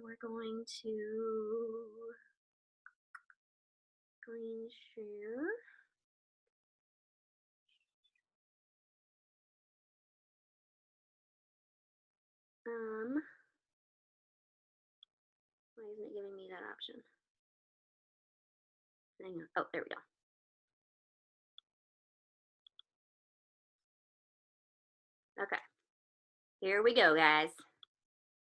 we're going to screen share. Why isn't it giving me that option? Hang on. Oh, there we go. Okay. Here we go, guys.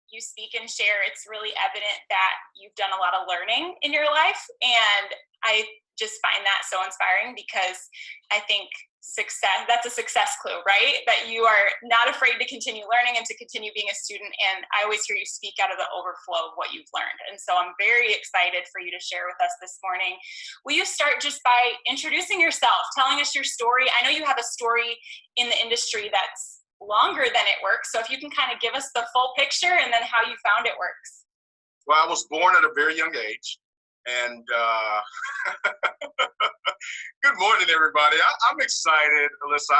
You speak and share, it's really evident that you've done a lot of learning in your life. And I just find that so inspiring because I think that's a success clue, right? That you are not afraid to continue learning and to continue being a student. And I always hear you speak out of the overflow of what you've learned. And so I'm very excited for you to share with us this morning. Will you start just by introducing yourself, telling us your story? I know you have a story in the industry that's longer than it works. So if you can kind of give us the full picture and then how you found it works. Well, I was born at a very young age. And good morning, everybody. I'm excited, Alyssa.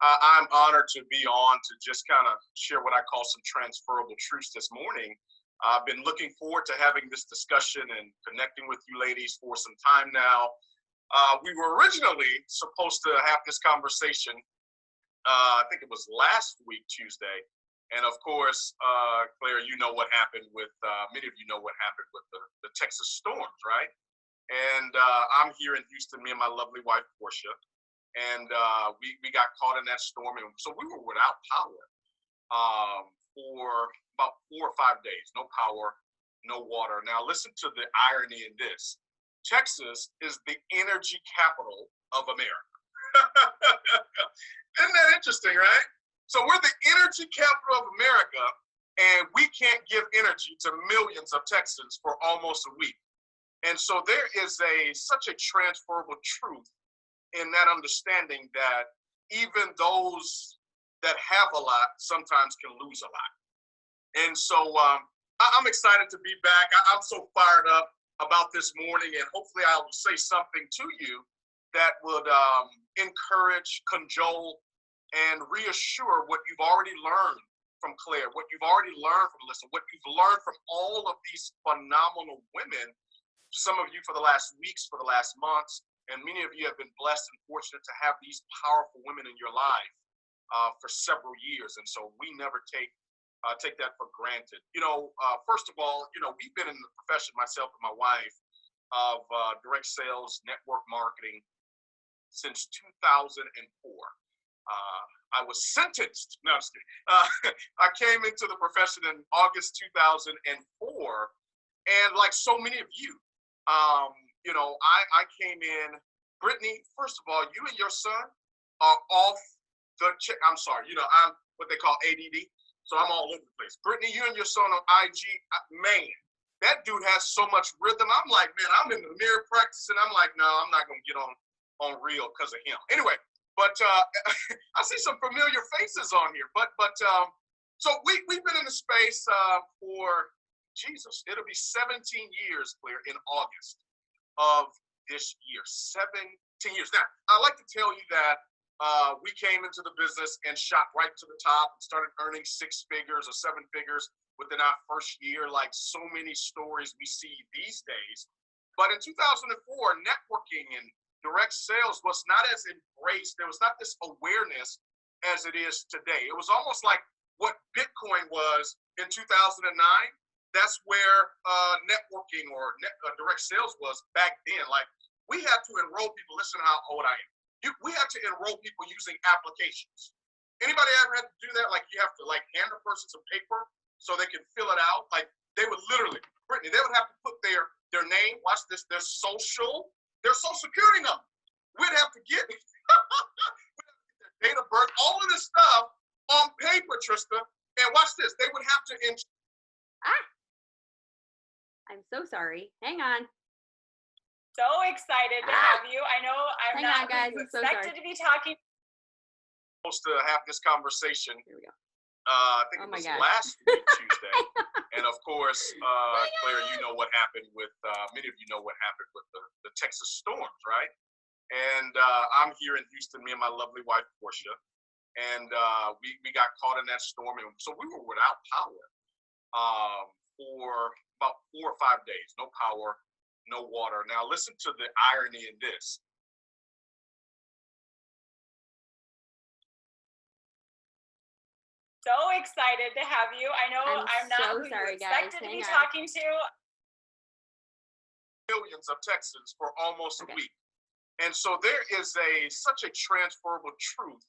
I'm honored to be on to just kind of share what I call some transferable truths this morning. I've been looking forward to having this discussion and connecting with you ladies for some time now. We were originally supposed to have this conversation I think it was last week, Tuesday. And of course, Claire, you know what happened with, many of you know what happened with the Texas storms, right? And I'm here in Houston, me and my lovely wife, Portia. And we got caught in that storm. And so we were without power for about 4 or 5 days. No power, no water. Now listen to the irony in this. Texas is the energy capital of America. Isn't that interesting, right? So we're the energy capital of America, and we can't give energy to millions of Texans for almost a week. And so there is such a transferable truth in that understanding that even those that have a lot sometimes can lose a lot. And so I'm excited to be back. I'm so fired up about this morning, and hopefully I will say something to you that would encourage, cajole, and reassure what you've already learned from Claire, what you've already learned from Alyssa, what you've learned from all of these phenomenal women, some of you for the last weeks, for the last months, and many of you have been blessed and fortunate to have these powerful women in your life for several years. And so we never take that for granted. First of all, we've been in the profession, myself and my wife, of direct sales, network marketing, since 2004. I was sentenced. No, I'm just kidding. I came into the profession in August 2004, and like so many of you, I came in. Brittany, first of all, you and your son are off the check. I'm sorry. I'm what they call ADD, so I'm all over the place. Brittany, you and your son on IG, man, that dude has so much rhythm. I'm like, man, I'm in the mirror practicing. I'm like, no, I'm not gonna get on reel because of him. Anyway, but I see some familiar faces on here. But so we've been in the space for it'll be 17 years, Claire, in August of this year. 17 years. Now, I like to tell you that we came into the business and shot right to the top and started earning 6 figures or 7 figures within our first year, like so many stories we see these days. But in 2004, networking and direct sales was not as embraced. There was not this awareness as it is today. It was almost like what Bitcoin was in 2009. That's where networking or direct sales was back then. Like, we had to enroll people. Listen to how old I am. We had to enroll people using applications. Anybody ever had to do that? Like, you have to hand a person some paper so they can fill it out. Like, they would literally, Brittany, they would have to put their name, watch this, their social security number. We'd have to get their date of birth, all of this stuff on paper, Trista. And watch this, they would have to I'm so sorry. Hang on. So excited to have you. I know I'm Hang not on, guys. I'm so expected sorry. to be talking. Supposed to have this conversation. Here we go. I think it was last week, Tuesday. And of course, Claire, you know what happened with, many of you know what happened with the Texas storms, right? And I'm here in Houston, me and my lovely wife, Portia. And we got caught in that storm. And so we were without power for about 4 or 5 days. No power, no water. Now listen to the irony in this. So excited to have you. I know I'm not so who sorry, you expected guys. to be Hang on. talking to. Millions of Texans for almost a Okay. week. And so there is such a transferable truth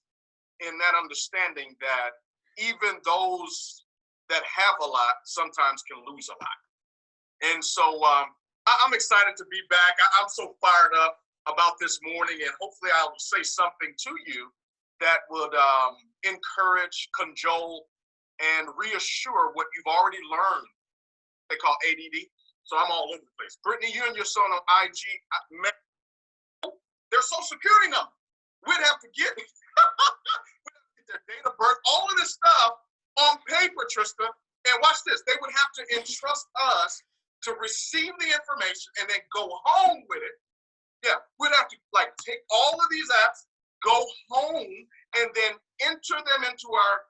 in that understanding that even those that have a lot sometimes can lose a lot. And so I'm excited to be back. I'm so fired up about this morning, and hopefully I will say something to you that would encourage, cajole, and reassure what you've already learned. They call ADD. So I'm all over the place. Brittany, you and your son on IG, their social security number. We'd have to get, their date of birth, all of this stuff on paper, Trista. And watch this. They would have to entrust us to receive the information and then go home with it. Yeah, we'd have to take all of these apps, go home, and then enter them into our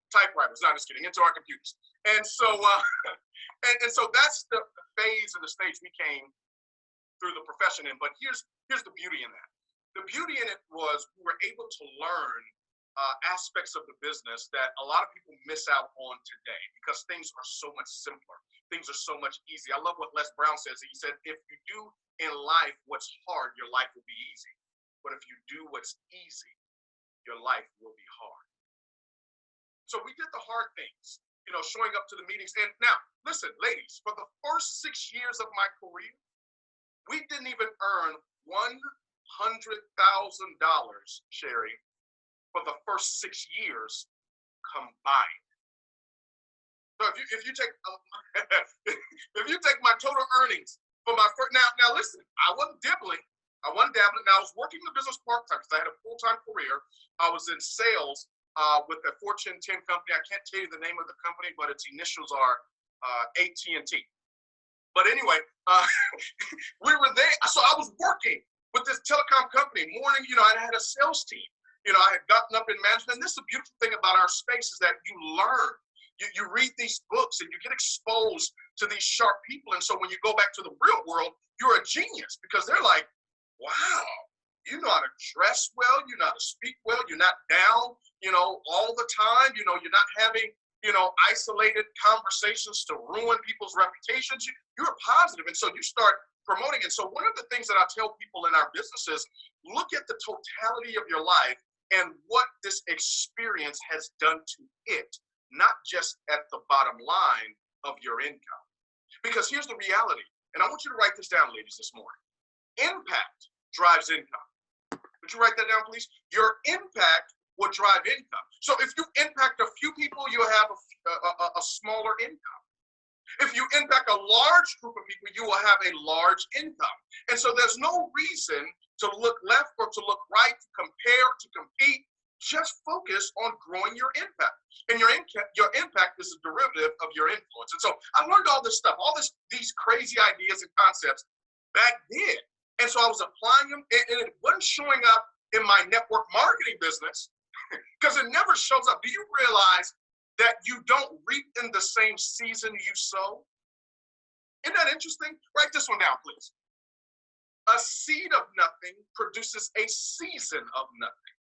typewriters. No, just kidding, into our computers. And so, and so that's the phase and the stage we came through the profession in. But here's the beauty in that. The beauty in it was we were able to learn aspects of the business that a lot of people miss out on today because things are so much simpler. Things are so much easier. I love what Les Brown says. He said, if you do in life what's hard, your life will be easy. But if you do what's easy, your life will be hard. So we did the hard things, showing up to the meetings. And now, listen, ladies, for the first 6 years of my career, we didn't even earn $100,000, Sherry, for the first 6 years combined. So if you take if you take my total earnings for my first, now listen, I wasn't dabbling. Now I was working the business part-time because I had a full-time career. I was in sales with a Fortune 10 company. I can't tell you the name of the company, but its initials are AT&T. But anyway, we were there. So I was working with this telecom company. Morning, I had a sales team. I had gotten up in management. And this is the beautiful thing about our space is that you learn. You read these books and you get exposed to these sharp people. And so when you go back to the real world, you're a genius because they're like, wow, you know how to dress well, you know how to speak well, you're not down, all the time, you're not having, isolated conversations to ruin people's reputations. You're positive. And so you start promoting. And so one of the things that I tell people in our business is look at the totality of your life and what this experience has done to it, not just at the bottom line of your income. Because here's the reality, and I want you to write this down, ladies, this morning. Impact drives income. Would you write that down, please? Your impact will drive income. So if you impact a few people, you'll have a smaller income. If you impact a large group of people, you will have a large income. And so there's no reason to look left or to look right, to compare, to compete. Just focus on growing your impact. And your impact is a derivative of your influence. And so I learned all this stuff, these crazy ideas and concepts back then. And so I was applying them, and it wasn't showing up in my network marketing business because it never shows up. Do you realize that you don't reap in the same season you sow? Isn't that interesting? Write this one down, please. A seed of nothing produces a season of nothing.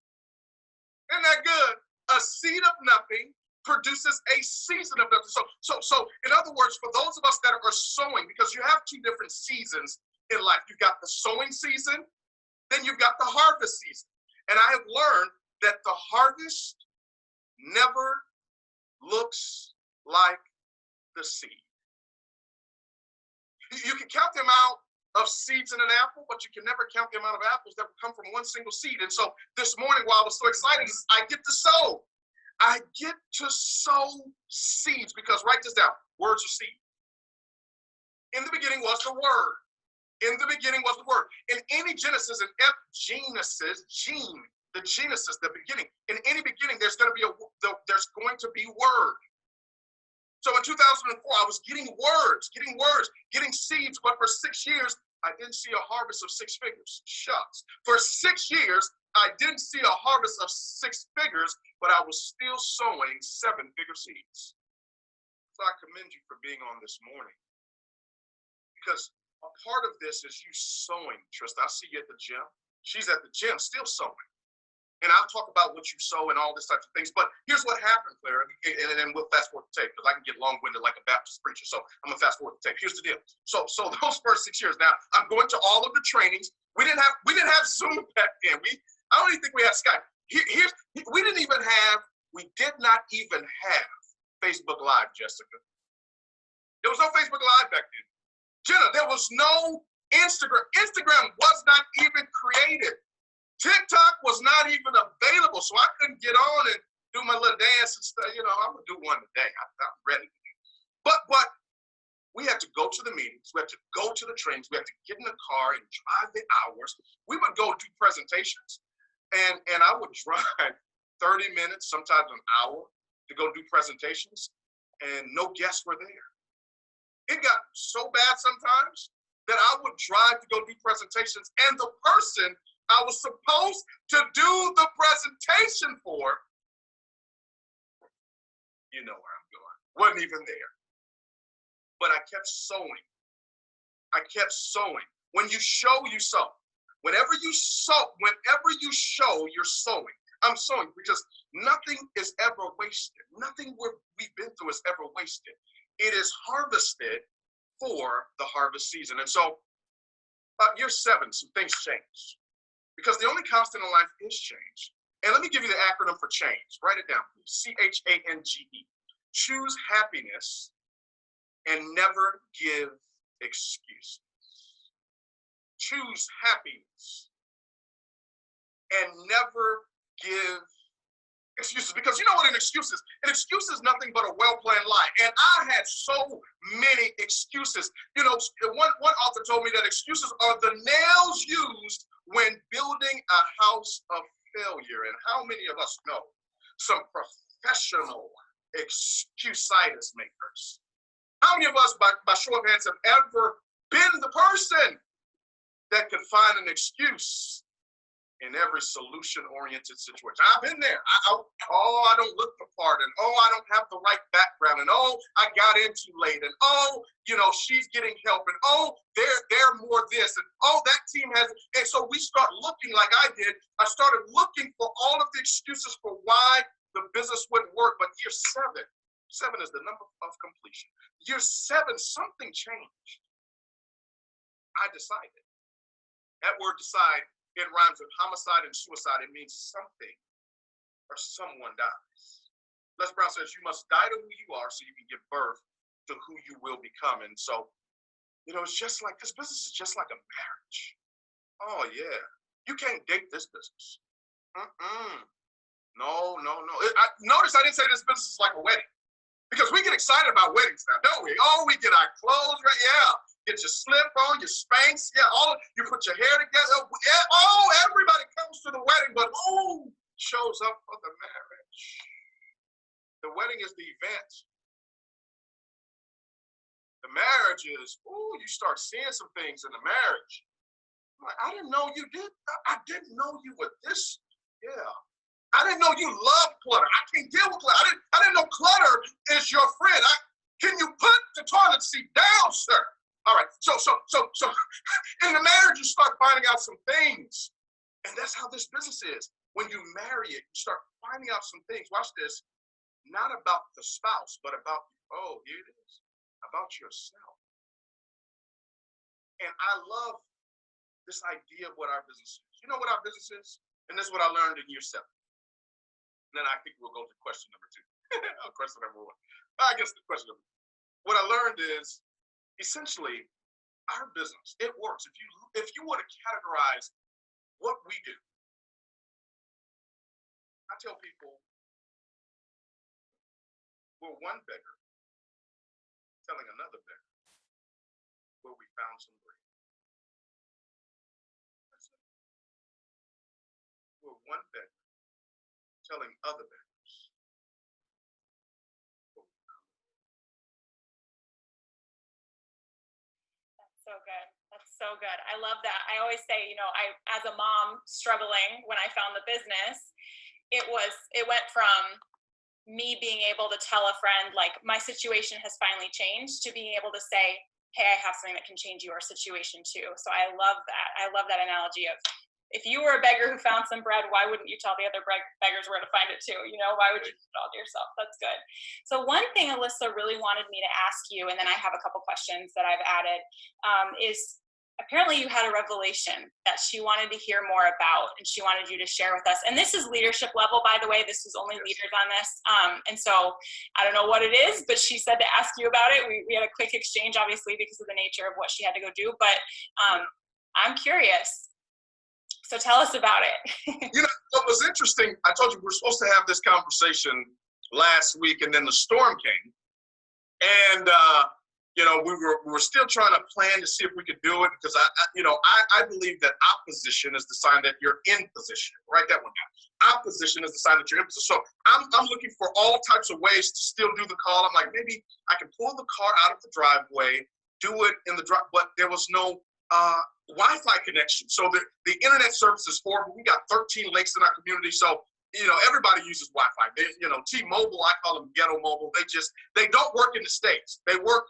Isn't that good? A seed of nothing produces a season of nothing. So in other words, for those of us that are sowing, because you have two different seasons in life. You've got the sowing season, then you've got the harvest season. And I have learned that the harvest never looks like the seed. You can count the amount of seeds in an apple, but you can never count the amount of apples that will come from one single seed. And so this morning, while I was so excited, I get to sow. I get to sow seeds because, write this down, words are seed. In the beginning was the word. In the beginning was the word. In any Genesis, the Genesis, the beginning. In any beginning, there's going to be word. So in 2004, I was getting words, getting seeds, but for 6 years, I didn't see a harvest of 6 figures. Shucks. For 6 years, I didn't see a harvest of 6 figures, but I was still sowing 7-figure seeds. So I commend you for being on this morning, because a part of this is you sewing, Trista. I see you at the gym. She's at the gym still sewing. And I'll talk about what you sow and all this types of things. But here's what happened, Clara, and we'll fast forward the tape because I can get long-winded like a Baptist preacher. So I'm gonna fast forward the tape. Here's the deal. So those first 6 years. Now I'm going to all of the trainings. We didn't have Zoom back then. I don't even think we had Skype. We did not even have Facebook Live, Jessica. There was no Facebook Live back then. Jenna, there was no Instagram. Instagram was not even created. TikTok was not even available, so I couldn't get on and do my little dance and stuff. You know, I'm gonna do one today. I'm ready. But we had to go to the meetings. We had to go to the trainings. We had to get in the car and drive the hours. We would go do presentations, and I would drive 30 minutes, sometimes an hour, to go do presentations, and no guests were there. It got so bad sometimes that I would drive to go do presentations, and the person I was supposed to do the presentation for, you know where I'm going, wasn't even there. But I kept sowing. When you show, you sow. Whenever you show, you're sowing. I'm sowing because nothing is ever wasted. Nothing we've been through is ever wasted. It is harvested for the harvest season. And so, about year 7, some things changed. Because the only constant in life is change. And let me give you the acronym for change. Write it down, please. CHANGE. Choose happiness and never give excuses. Choose happiness and never give excuses. Because you know what an excuse is? An excuse is nothing but a well-planned lie. And I had so many excuses. You know, one author told me that excuses are the nails used when building a house of failure. And how many of us know some professional excuse-itis makers? How many of us, by show of hands, have ever been the person that could find an excuse in every solution-oriented situation? I've been there. I don't look the part, and I don't have the right background, and I got in too late, and she's getting help, and they're more this, and that team has, and so we start looking like I did. I started looking for all of the excuses for why the business wouldn't work. But year 7 is the number of completion. Year 7, something changed. I decided. That word decide, it rhymes with homicide and suicide. It means something or someone dies. Les Brown says you must die to who you are so you can give birth to who you will become. And so, it's just like, this business is just like a marriage. Oh, yeah. You can't date this business. No. Notice I didn't say this business is like a wedding. Because we get excited about weddings now, don't we? We get our clothes right. Yeah. Get your slip on, your Spanx. Yeah, you put your hair together. Everybody comes to the wedding, but who shows up for the marriage? The wedding is the event. The marriage is, you start seeing some things in the marriage. I'm like, I didn't know you did. I didn't know you were this. Yeah. I didn't know you loved clutter. I can't deal with clutter. I didn't know clutter is your friend. Can you put the toilet seat down, sir? All right, so in the marriage, you start finding out some things. And that's how this business is. When you marry it, you start finding out some things. Watch this. Not about the spouse, but about, here it is, about yourself. And I love this idea of what our business is. You know what our business is? And this is what I learned in year 7. And then I think we'll go to question number 2. Question number 1. I guess the question number 2. What I learned is, essentially, our business, it works. If you want to categorize what we do, I tell people we're one beggar telling another beggar where we found some bread. That's it. We're one beggar telling other beggars. So good. That's so good. I love that. I always say, as a mom struggling when I found the business, it went from me being able to tell a friend, like, my situation has finally changed, to being able to say, hey, I have something that can change your situation too. So I love that. I love that analogy of, if you were a beggar who found some bread, why wouldn't you tell the other beggars where to find it too? You know, why would you do it all to yourself? That's good. So one thing Alyssa really wanted me to ask you, and then I have a couple questions that I've added, is apparently you had a revelation that she wanted to hear more about, and she wanted you to share with us. And this is leadership level, by the way. This is only leaders on this. And so I don't know what it is, but she said to ask you about it. We had a quick exchange, obviously, because of the nature of what she had to go do. But I'm curious. So tell us about it. You know, what was interesting, I told you we were supposed to have this conversation last week, and then the storm came. And you know, we were still trying to plan to see if we could do it, because I believe that opposition is the sign that you're in position. Write that one down. Opposition is the sign that you're in position. So I'm looking for all types of ways to still do the call. I'm like, maybe I can pull the car out of the driveway, do it in the drive, but there was no Wi-Fi connection. So the internet service is horrible. We got 13 lakes in our community, so everybody uses Wi-Fi. T-Mobile, I call them ghetto mobile. They don't work in the States. They work.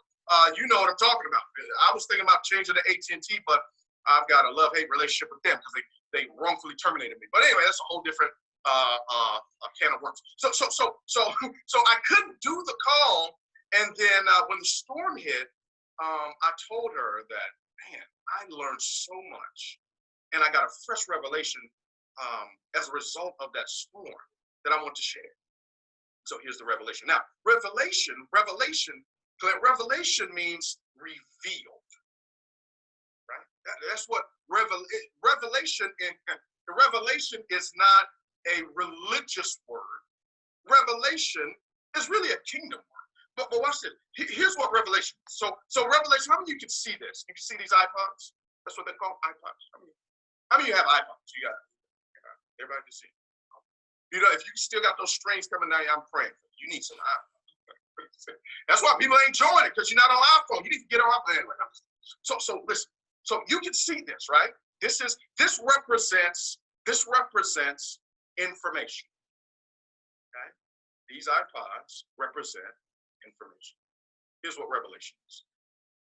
You know what I'm talking about. I was thinking about changing to AT&T, but I've got a love-hate relationship with them because they wrongfully terminated me. But anyway, that's a whole different can of worms. So I couldn't do the call, and then when the storm hit, I told her that, man, I learned so much, and I got a fresh revelation as a result of that storm that I want to share. So here's the revelation. Now, revelation means revealed, right? That's what revelation is not a religious word. Revelation is really a kingdom word. But watch this. Here's what revelation is. So revelation, how many of you can see this? You can see these iPods? That's what they're called, iPods. How many of you have iPods? You got everybody can see. If you still got those strings coming down, I'm praying for you. You need some iPods. That's why people ain't enjoying it, because you're not on iPhone. You need to get on iPhone anyway. So listen. So you can see this, right? This represents information. Okay? These iPods represent information. Here's what revelation is.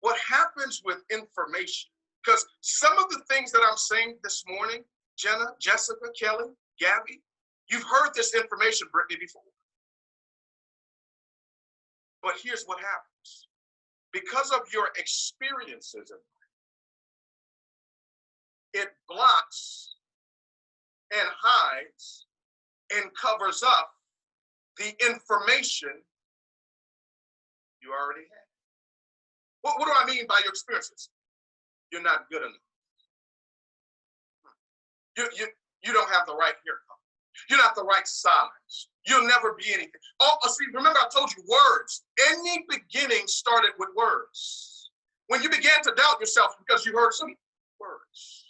What happens with information? Because some of the things that I'm saying this morning, Jenna, Jessica, Kelly, Gabby, you've heard this information, Brittany, before. But here's what happens. Because of your experiences in life, it blocks and hides and covers up the information you already had. What do I mean by your experiences? You're not good enough. You don't have the right haircut. You're not the right size. You'll never be anything. See, remember I told you words. Any beginning started with words. When you began to doubt yourself because you heard some words.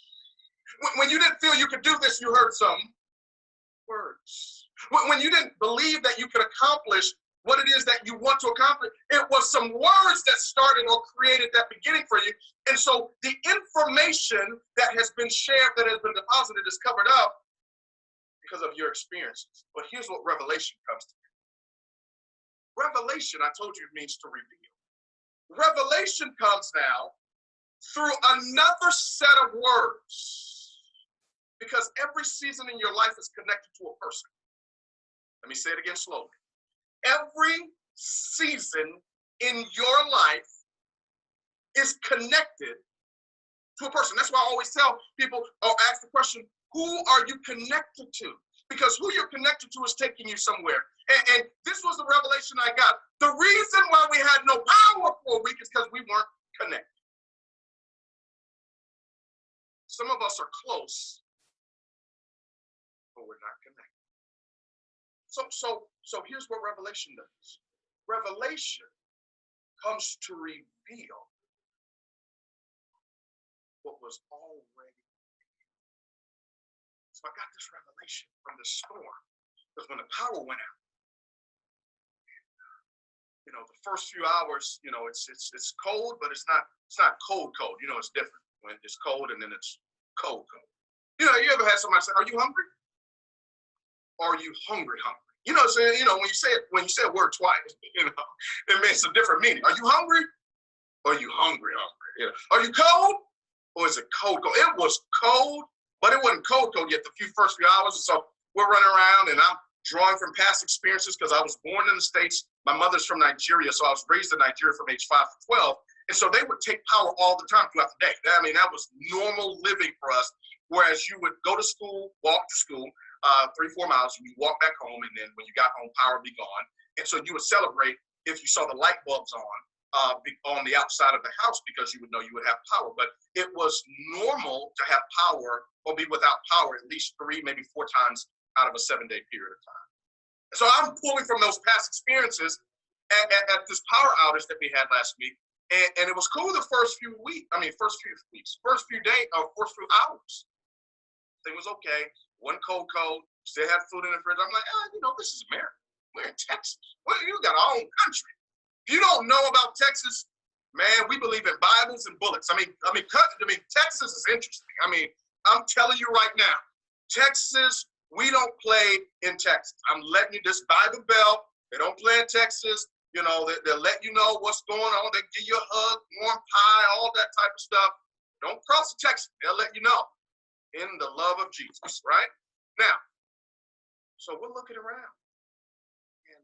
When you didn't feel you could do this, you heard some words. When you didn't believe that you could accomplish what it is that you want to accomplish, it was some words that started or created that beginning for you. And so the information that has been shared, that has been deposited, is covered up because of your experiences. But here's what revelation comes to. Revelation, I told you, means to reveal. Revelation comes now through another set of words, because every season in your life is connected to a person. Let me say it again slowly. Every season in your life is connected to a person. That's why I always tell people, or ask the question, who are you connected to? Because who you're connected to is taking you somewhere. And this was the revelation I got. The reason why we had no power for a week is because we weren't connected. Some of us are close, but we're not connected. So here's what revelation does. Revelation comes to reveal what was already. So I got this revelation from the storm, because when the power went out, the first few hours, it's cold, but it's not cold. It's different when it's cold and then it's cold. You ever had somebody say, "Are you hungry?" Or are you hungry? So, when you say a word twice, it makes a different meaning. Are you hungry? Or are you hungry? Are you cold? Or is it cold? It was cold, but it wasn't cold yet. The first few hours, and so we're running around, and I'm drawing from past experiences because I was born in the States. My mother's from Nigeria, so I was raised in Nigeria from age 5 to 12. And so they would take power all the time throughout the day. That was normal living for us. Whereas you would go to school, walk to school, 3-4 miles, and you walk back home, and then when you got home, power would be gone. And so you would celebrate if you saw the light bulbs on the outside of the house, because you would know you would have power. But it was normal to have power or be without power at least 3, maybe 4 times out of a 7-day period of time. So I'm pulling from those past experiences at this power outage that we had last week. And it was cool the first few hours. Thing was okay. One cold, still had food in the fridge. I'm like, this is America. We're in Texas. You got our own country. If you don't know about Texas, man, we believe in Bibles and bullets. Texas is interesting. I'm telling you right now, Texas, we don't play in Texas. I'm letting you just buy the bell. They don't play in Texas. They'll let you know what's going on. They give you a hug, warm pie, all that type of stuff. Don't cross the Texas. They'll let you know. In the love of Jesus, right? Now, so we're looking around. And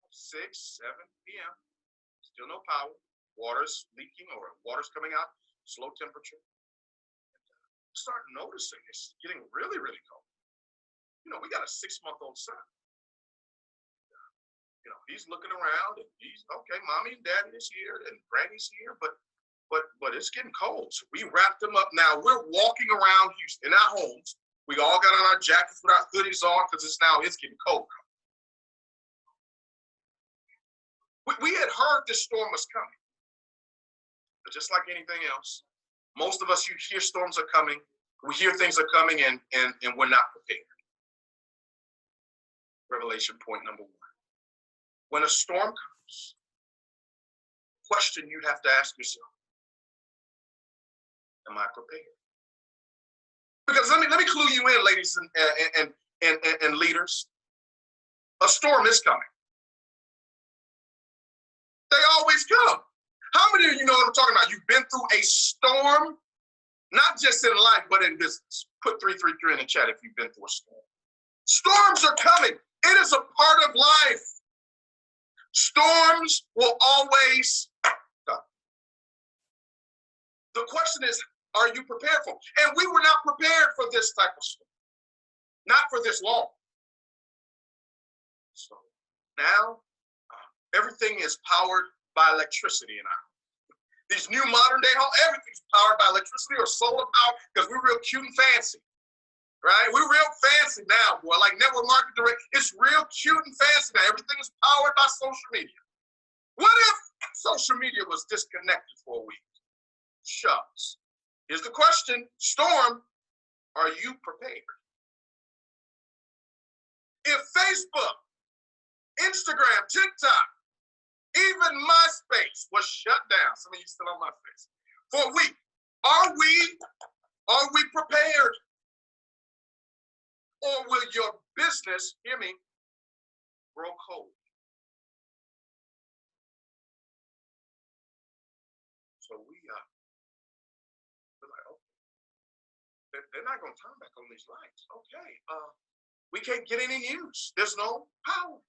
6, 7 p.m., still no power. Water's leaking or water's coming out, slow temperature. Start noticing it's getting really, really cold. We got a 6-month-old son. He's looking around and he's okay. Mommy and daddy is here and granny's here, but it's getting cold. So we wrapped them up. Now we're walking around Houston in our homes. We all got on our jackets with our hoodies on because it's getting cold. We had heard this storm was coming, but just like anything else, most of us, you hear storms are coming. We hear things are coming and we're not prepared. Revelation point number 1. When a storm comes, question you have to ask yourself, am I prepared? Because let me clue you in, ladies and leaders. A storm is coming. They always come. How many of you know what I'm talking about? You've been through a storm, not just in life, but in business. Put 333 in the chat if you've been through a storm. Storms are coming. It is a part of life. Storms will always come. The question is, are you prepared for it? And we were not prepared for this type of storm. Not for this long. So now, everything is powered by electricity in our home. These new modern day homes, everything's powered by electricity or solar power because we're real cute and fancy. Right? We're real fancy now, boy. Like network marketing direct, it's real cute and fancy now. Everything is powered by social media. What if social media was disconnected for a week? Shucks. Here's the question, Storm, are you prepared? If Facebook, Instagram, TikTok, even MySpace was shut down, some of you still on MySpace, for a week, are we prepared? Or will your business, hear me, grow cold? So we're like, okay, they're not going to turn back on these lights. Okay, we can't get any news. There's no power.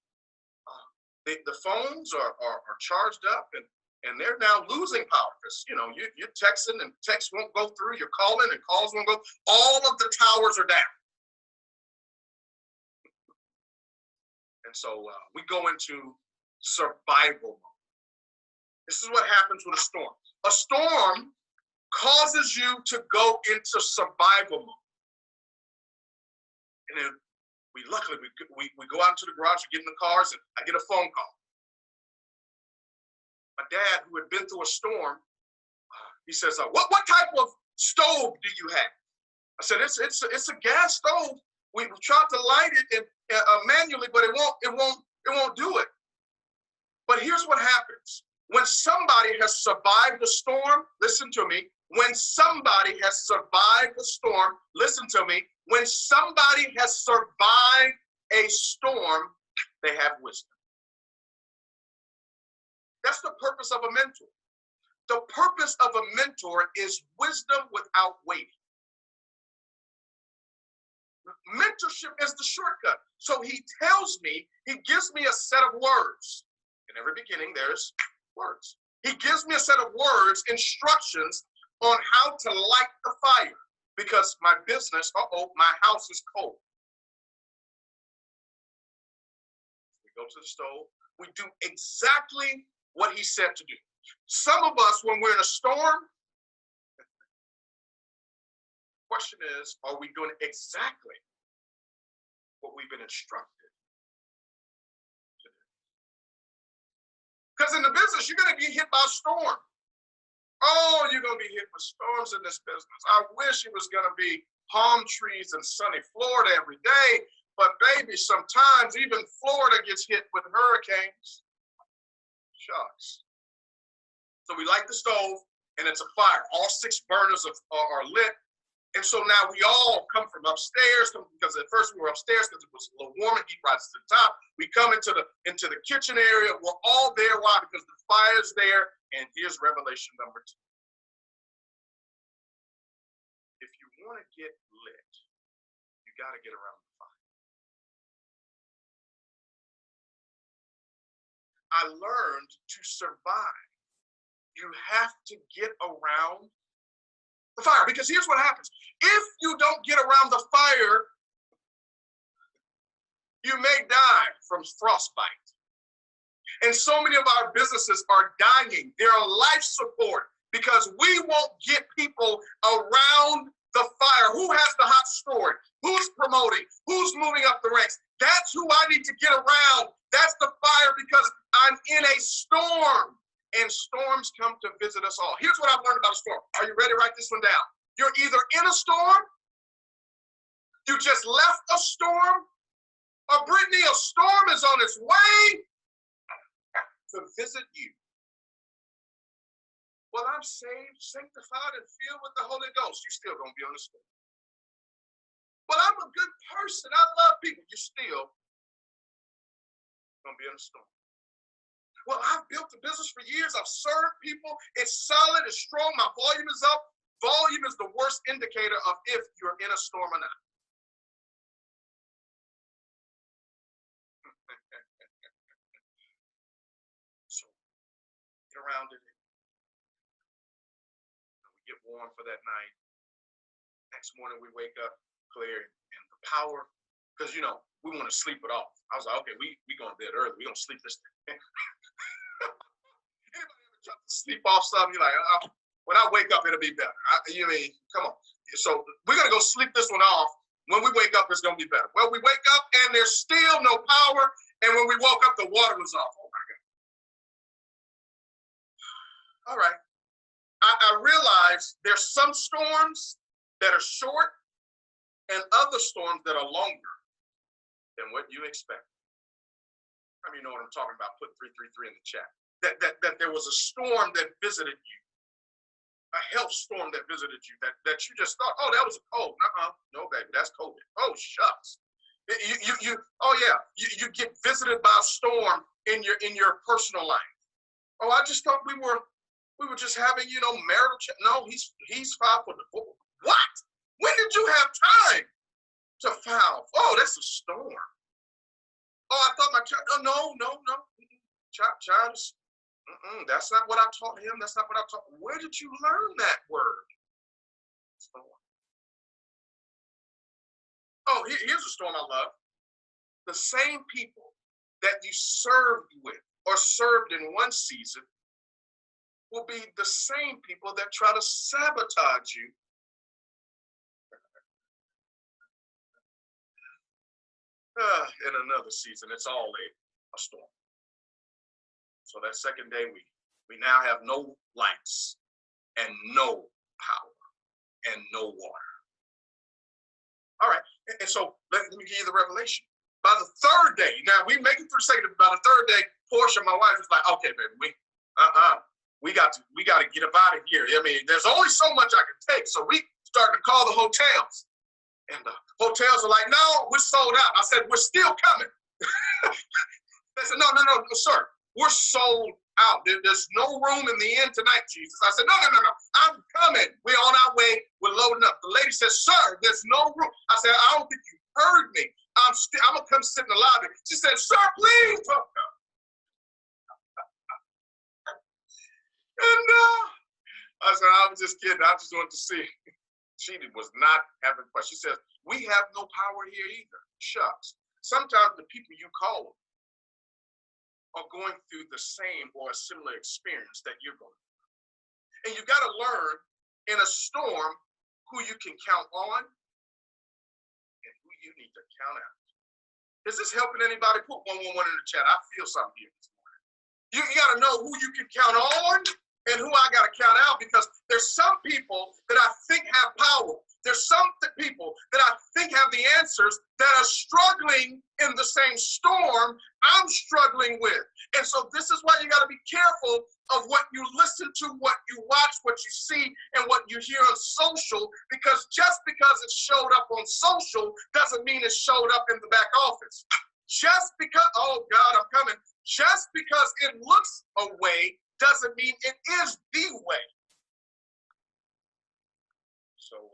The phones are charged up and they're now losing power because you're texting and texts won't go through. You're calling and calls won't go. All of the towers are down. And so we go into survival mode. This is what happens with a storm. A storm causes you to go into survival mode. And then we luckily go out into the garage, we get in the cars, and I get a phone call. My dad, who had been through a storm, he says, "What type of stove do you have?" I said, "It's a gas stove. We tried to light it manually, but it won't do it." But here's what happens. When somebody has survived a storm, listen to me. When somebody has survived a storm, listen to me. When somebody has survived a storm, they have wisdom. That's the purpose of a mentor. The purpose of a mentor is wisdom without waiting. Mentorship is the shortcut. So he tells me, he gives me a set of words. In every beginning, there's words. He gives me a set of words, instructions on how to light the fire because my business, my house is cold. We go to the stove. We do exactly what he said to do. Some of us, when we're in a storm, the question is, are we doing exactly what we've been instructed to do? Because in the business, you're going to be hit by a storm. Oh, you're going to be hit with storms in this business. I wish it was going to be palm trees and sunny Florida every day, but baby, sometimes even Florida gets hit with hurricanes. Shucks. So we light the stove, and it's a fire. All 6 burners are lit. And so now we all come from upstairs, because at first we were upstairs because it was a little warm and heat rises to the top. We come into the kitchen area. We're all there. Why? Because the fire's there. And here's revelation number 2. If you want to get lit, you got to get around the fire. I learned to survive. You have to get around the fire, because here's what happens. If you don't get around the fire, you may die from frostbite. And so many of our businesses are dying. They're life support because we won't get people around the fire. Who has the hot story? Who's promoting? Who's moving up the ranks? That's who I need to get around. That's the fire, because I'm in a storm. And storms come to visit us all. Here's what I've learned about a storm. Are you ready to write this one down? You're either in a storm, you just left a storm, or Brittany, a storm is on its way to visit you. Well, I'm saved, sanctified, and filled with the Holy Ghost. You're still going to be on the storm. Well, I'm a good person. I love people. You're still going to be in a storm. Well, I've built a business for years. I've served people. It's solid. It's strong. My volume is up. Volume is the worst indicator of if you're in a storm or not. So get around it. We get warm for that night. Next morning we wake up clear and the power, because we want to sleep it off. I was like, okay, we going to bed early. We gonna sleep this thing. Anybody ever try to sleep off something? You're like, when I wake up, it'll be better. Come on. So we're gonna go sleep this one off. When we wake up, it's gonna be better. Well, we wake up and there's still no power. And when we woke up, the water was off. Oh my God. All right. I realize there's some storms that are short and other storms that are longer than what you expect. I mean, you know what I'm talking about. Put 333 in the chat. That there was a storm that visited you, a health storm that visited you, that you just thought, oh, that was a cold. No, baby, that's COVID. Oh, shucks. You get visited by a storm in your personal life. Oh, I just thought we were just having, marital chat. No, he's filed for divorce. What? When did you have time to file? Oh, that's a storm. Oh, I thought my child. No. Child is. That's not what I taught him. That's not what I taught. Where did you learn that word? Storm. Oh, here's a storm I love. The same people that you served with or served in one season will be the same people that try to sabotage you in another season. It's all a storm. So that second day, we now have no lights and no power and no water. All right, and so let me give you the revelation. By the third day, now we make it through the second. By the third day, Portia, my wife, is like, okay, baby, we got to get up out of here. I mean, there's only so much I can take. So we started to call the hotels. And hotels are like, no, we're sold out. I said, we're still coming. They said, no, sir, we're sold out. There's no room in the inn tonight, Jesus. I said, no, I'm coming. We're on our way. We're loading up. The lady said, sir, there's no room. I said, I don't think you heard me. I'm going to come sit in the lobby. She said, sir, please. And I said, I was just kidding. I just wanted to see. She was not having fun. She says, we have no power here either. Shucks. Sometimes the people you call are going through the same or a similar experience that you're going through. And you got to learn in a storm who you can count on and who you need to count out. Is this helping anybody? Put 111 in the chat. I feel something here this morning. You got to know who you can count on and who I got to count out, because there's some people that I think have power. There's some people that I think have the answers that are struggling in the same storm I'm struggling with. And so this is why you got to be careful of what you listen to, what you watch, what you see, and what you hear on social, because just because it showed up on social doesn't mean it showed up in the back office. Just because, oh God, I'm coming. Just because it looks a way doesn't mean it is the way. So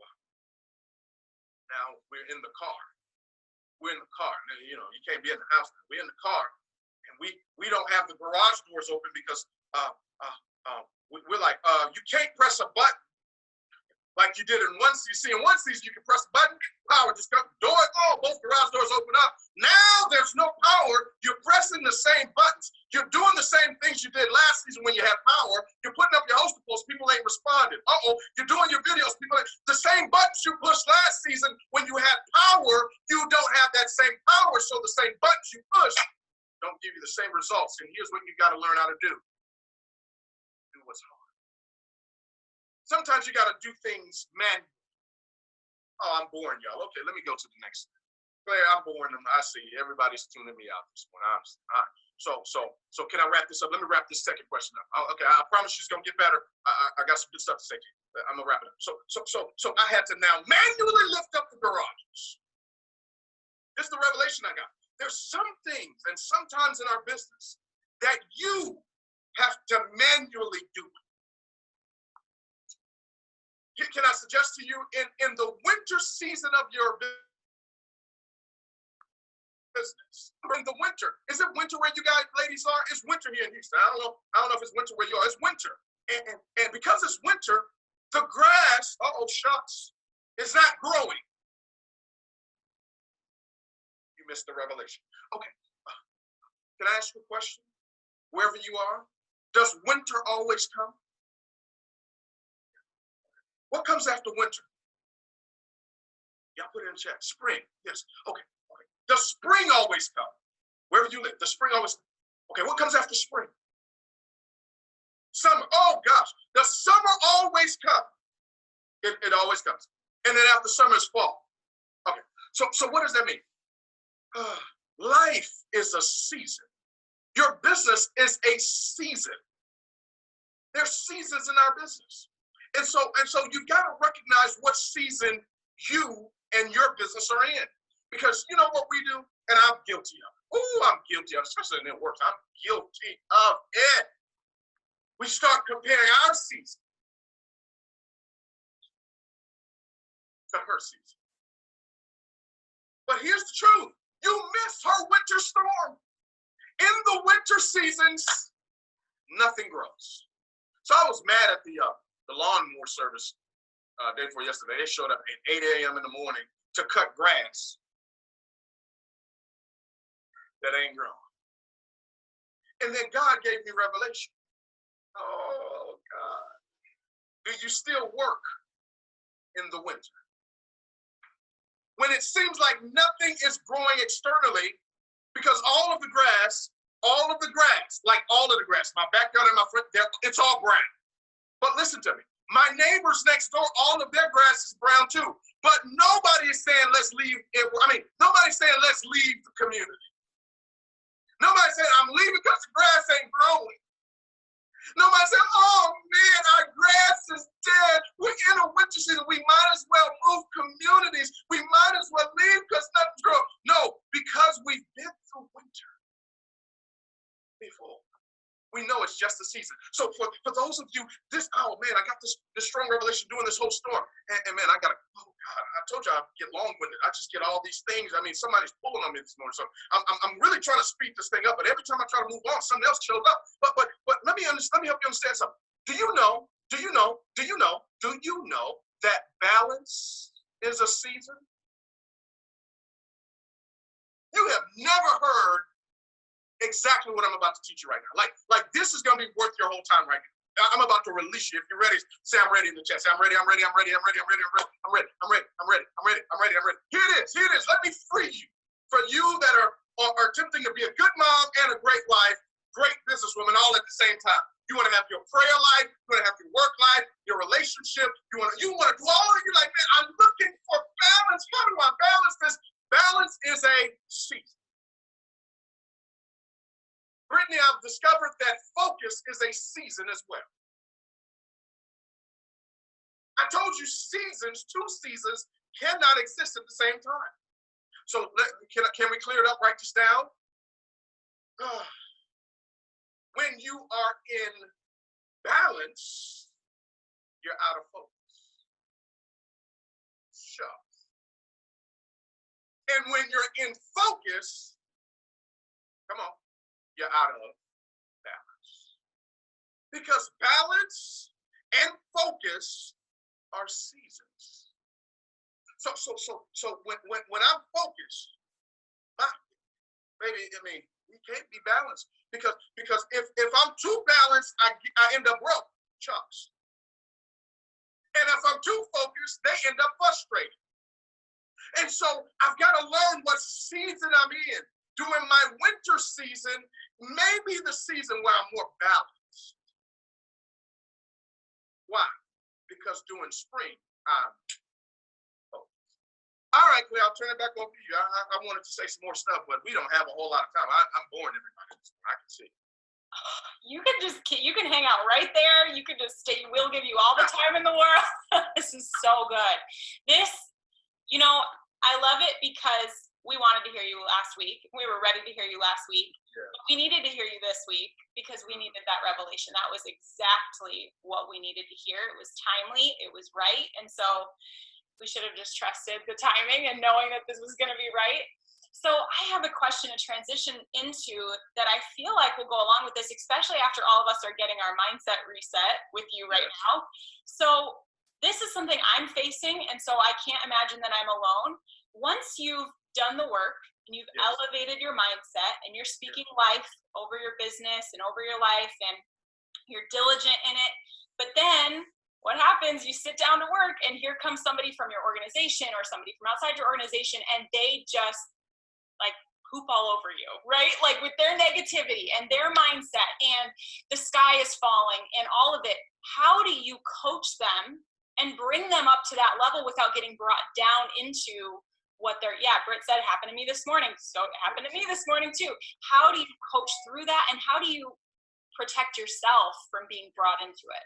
now we're in the car. We're in the car. Now, you can't be in the house. We're in the car, and we don't have the garage doors open because we're like, you can't press a button like you did in one season. See, in one season you can press a button, power just comes, both garage doors open up. Now there's no power. You're pressing the same buttons. You're doing the same things you did last season when you had power. You're putting up your host posts. People ain't responding. You're doing your videos. The same buttons you pushed last season when you had power, you don't have that same power. So the same buttons you push don't give you the same results. And here's what you got to learn how to do. Do what's hard. Sometimes you got to do things manually. Oh, I'm boring, y'all. Okay, let me go to the next one. Claire, I'm boring them. I see everybody's tuning me out this morning. So can I wrap this up? Let me wrap this second question up. Okay, I promise you it's gonna get better. I got some good stuff to say to you. I'm gonna wrap it up. So I had to now manually lift up the garages. This is the revelation I got. There's some things, and sometimes in our business, that you have to manually do. Can I suggest to you, in the winter season of your business, in the winter, is it winter where you guys, ladies, are? It's winter here in Houston. I don't know if it's winter where you are. It's winter, and because it's winter, the grass, shucks, is not growing. You missed the revelation. Okay, can I ask you a question? Wherever you are, does winter always come? What comes after winter? Y'all put it in chat. Spring. Yes. Okay. Does spring always come? Wherever you live, does spring always come? Okay, what comes after spring? Summer. Oh gosh. Does summer always come? It always comes. And then after summer is fall. Okay. So what does that mean? Life is a season. Your business is a season. There's seasons in our business. And so you've got to recognize what season you and your business are in. Because you know what we do? And I'm guilty of it. I'm guilty of it, especially in it works. I'm guilty of it. We start comparing our season to her season. But here's the truth. You missed her winter storm. In the winter seasons, nothing grows. So I was mad at the lawnmower service day before yesterday. They showed up at 8 a.m. in the morning to cut grass that ain't grown. And then God gave me revelation. Oh, God. Do you still work in the winter? When it seems like nothing is growing externally, because all of the grass, my backyard and my front, it's all brown. But listen to me. My neighbors next door, all of their grass is brown too. But nobody is saying let's leave it. Nobody's saying let's leave the community. Nobody said I'm leaving because the grass ain't growing. Nobody said, oh man, our grass is dead. We're in a winter season. We might as well move communities. We might as well leave because nothing's growing. No, because we've been through winter before. We know it's just a season. So for those of you, oh man, I got this strong revelation doing this whole storm. And man, oh God, I told you I get long-winded. I just get all these things. I mean, somebody's pulling on me this morning. So I'm really trying to speed this thing up, but every time I try to move on, something else shows up. But let me help you understand something. Do you know that balance is a season? You have never heard exactly what I'm about to teach you right now. Like this is going to be worth your whole time right now. I'm about to release you. If you're ready, say I'm ready in the chat. Say I'm ready. Here it is. Let me free you. For you that are attempting to be a good mom and a great wife, great businesswoman, all at the same time. You want to have your prayer life, you want to have your work life, your relationship. You want to do all of you like, man, I'm looking for balance. How do I balance this? Balance is a season. Brittany, I've discovered that focus is a season as well. I told you two seasons cannot exist at the same time. So can we clear it up, write this down? When you are in balance, you're out of focus. Shucks. And when you're in focus, come on, you're out of balance. Because balance and focus are seasons. So when I'm focused, we can't be balanced because if I'm too balanced, I end up broke, chunks. And if I'm too focused, they end up frustrated. And so I've got to learn what season I'm in. During my winter season, maybe the season where I'm more balanced. Why? Because during spring, I'm focused. All right, Claire, I'll turn it back over to you. I wanted to say some more stuff, but we don't have a whole lot of time. I'm boring everybody. I can see. You can hang out right there. You can just stay. We'll give you all the time in the world. This is so good. I love it because we wanted to hear you last week. We were ready to hear you last week. Yeah. We needed to hear you this week because we needed that revelation. That was exactly what we needed to hear. It was timely. It was right. And so we should have just trusted the timing and knowing that this was going to be right. So I have a question to transition into that I feel like will go along with this, especially after all of us are getting our mindset reset with you right now. So this is something I'm facing, and so I can't imagine that I'm alone. Once you've done the work and you've elevated your mindset and you're speaking life over your business and over your life and you're diligent in it, but then what happens, you sit down to work and here comes somebody from your organization or somebody from outside your organization and they just like poop all over you, right? Like with their negativity and their mindset and the sky is falling and all of it. How do you coach them and bring them up to that level without getting brought down into what they're, Britt said, happened to me this morning. So it happened to me this morning too. How do you coach through that? And how do you protect yourself from being brought into it?